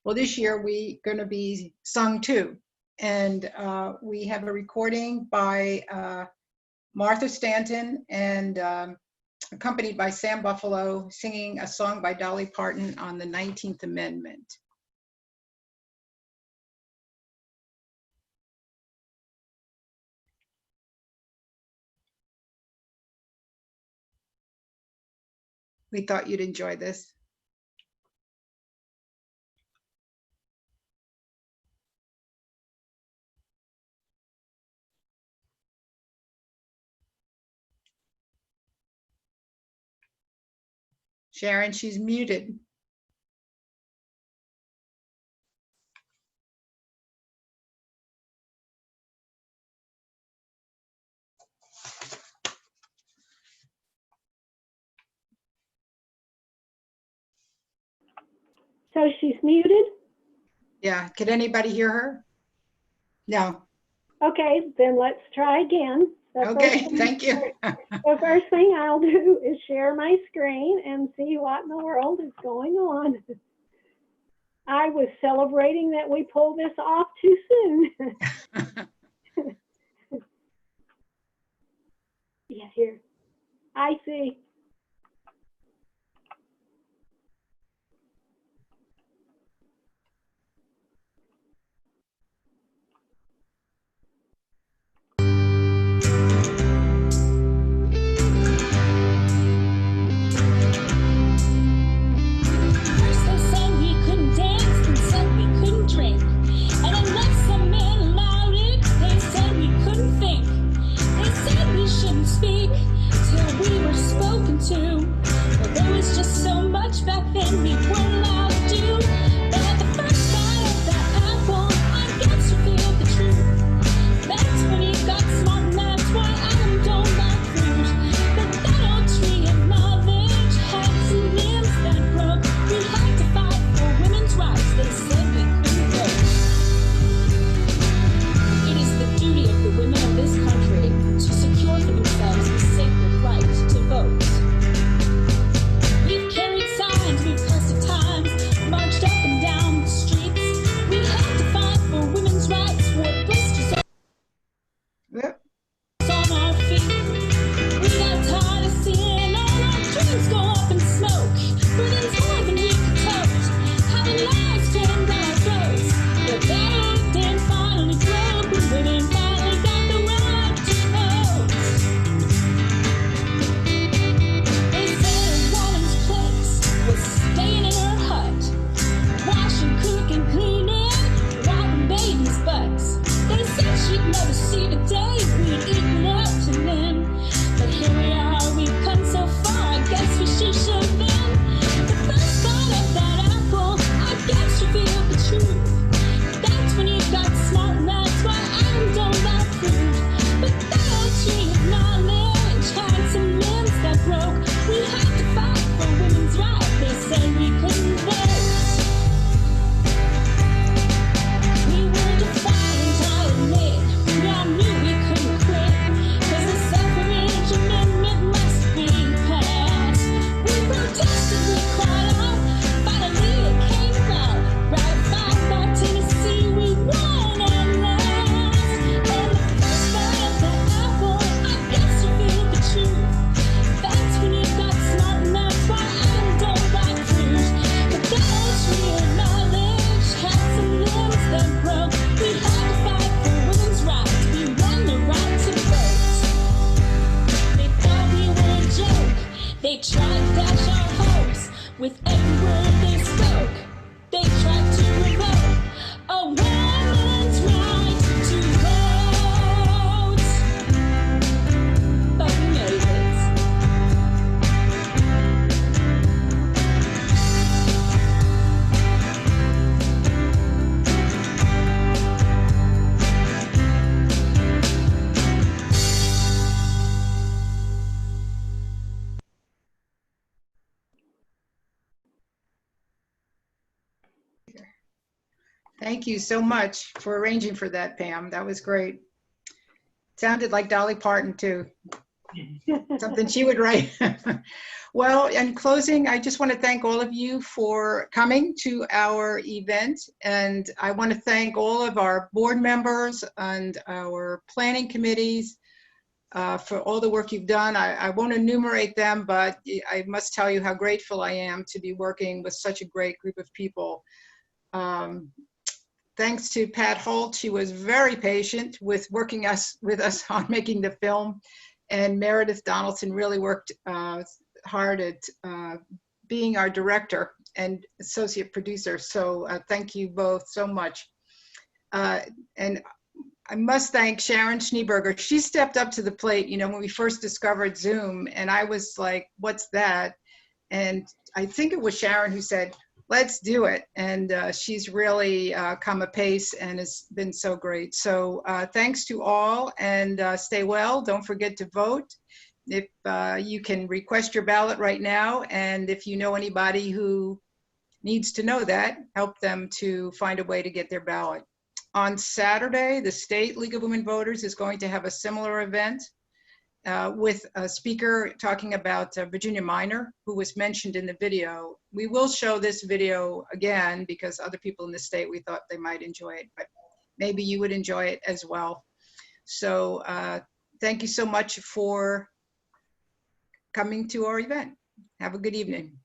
Well, this year we're going to be sung too. And we have a recording by Martha Stanton and accompanied by Sam Buffalo singing a song by Dolly Parton on the 19th Amendment. We thought you'd enjoy this. Sharon, she's muted. So she's muted? Yeah, could anybody hear her? No. Okay, then let's try again. Okay, thank you. The first thing I'll do is share my screen and see what in the world is going on. I was celebrating that we pulled this off too soon. Yeah, here. I see. First they said we couldn't dance, then said we couldn't drink. And unless some man allowed it, they said we couldn't think. They said we shouldn't speak till we were spoken to. Well, there was just so much back then we weren't allowed to do. But at the first bite of that apple, I guess you feel the truth. That's when you got smart, and that's why Adam don't like fruit. But that old tree of knowledge had some limbs that broke. We had to fight for women's rights. They said we couldn't vote. It is the duty of the women of this country to secure for themselves the sacred right to vote. We've carried signs, we've cussed at times, marched up and down the streets. We had to fight for women's rights, wore blisters Yep. on our feet. We got tired of seeing all our dreams go up in smoke. Breathing's more than we could tote, having lives jammed down our throats. But that old dam finally broke when women finally got the right to vote. They said a woman's place was staying in her hut, washing, cooking, cleaning, wiping babies' butts. They said she'd never see the day we'd eaten up to men. But here we are, we've come so far, I guess we should have been. The first bite of that apple, I guess you feel the truth. That's when you got smart, and that's why I don't like fruit. But that old tree of knowledge had some limbs that broke. We had to fight for women's rights. They said we couldn't vote. We were defiant, I admit. We all knew we couldn't quit, 'cause the suffrage amendment must be passed. We protested, we cried out, finally it came about. Ratified by Tennessee, we won at last. And the first bite of that apple, I guess you feel the truth. That's when you got smart, and that's why I don't like fruit. But that old tree of knowledge had some limbs that broke. We had to fight for women's rights. We won the right to vote. They thought we were a joke. They tried to dash our hopes with every word they spoke. They tried to revoke a woman's right to vote. But we made it. Thank you so much for arranging for that, Pam. That was great. Sounded like Dolly Parton too. Something she would write. Well, in closing, I just want to thank all of you for coming to our event. And I want to thank all of our board members and our planning committees for all the work you've done. I won't enumerate them, but I must tell you how grateful I am to be working with such a great group of people. Thanks to Pat Holt, she was very patient with working with us on making the film. And Meredith Donaldson really worked hard at being our director and associate producer. So thank you both so much. And I must thank Sharon Schneeberger. She stepped up to the plate, you know, when we first discovered Zoom, and I was like, what's that? And I think it was Sharon who said, let's do it. And she's really come apace and has been so great. So thanks to all, and stay well. Don't forget to vote. If you can request your ballot right now, and if you know anybody who needs to know that, help them to find a way to get their ballot. On Saturday, the State League of Women Voters is going to have a similar event with a speaker talking about Virginia Minor, who was mentioned in the video. We will show this video again because other people in the state, we thought they might enjoy it, but maybe you would enjoy it as well. So thank you so much for coming to our event. Have a good evening.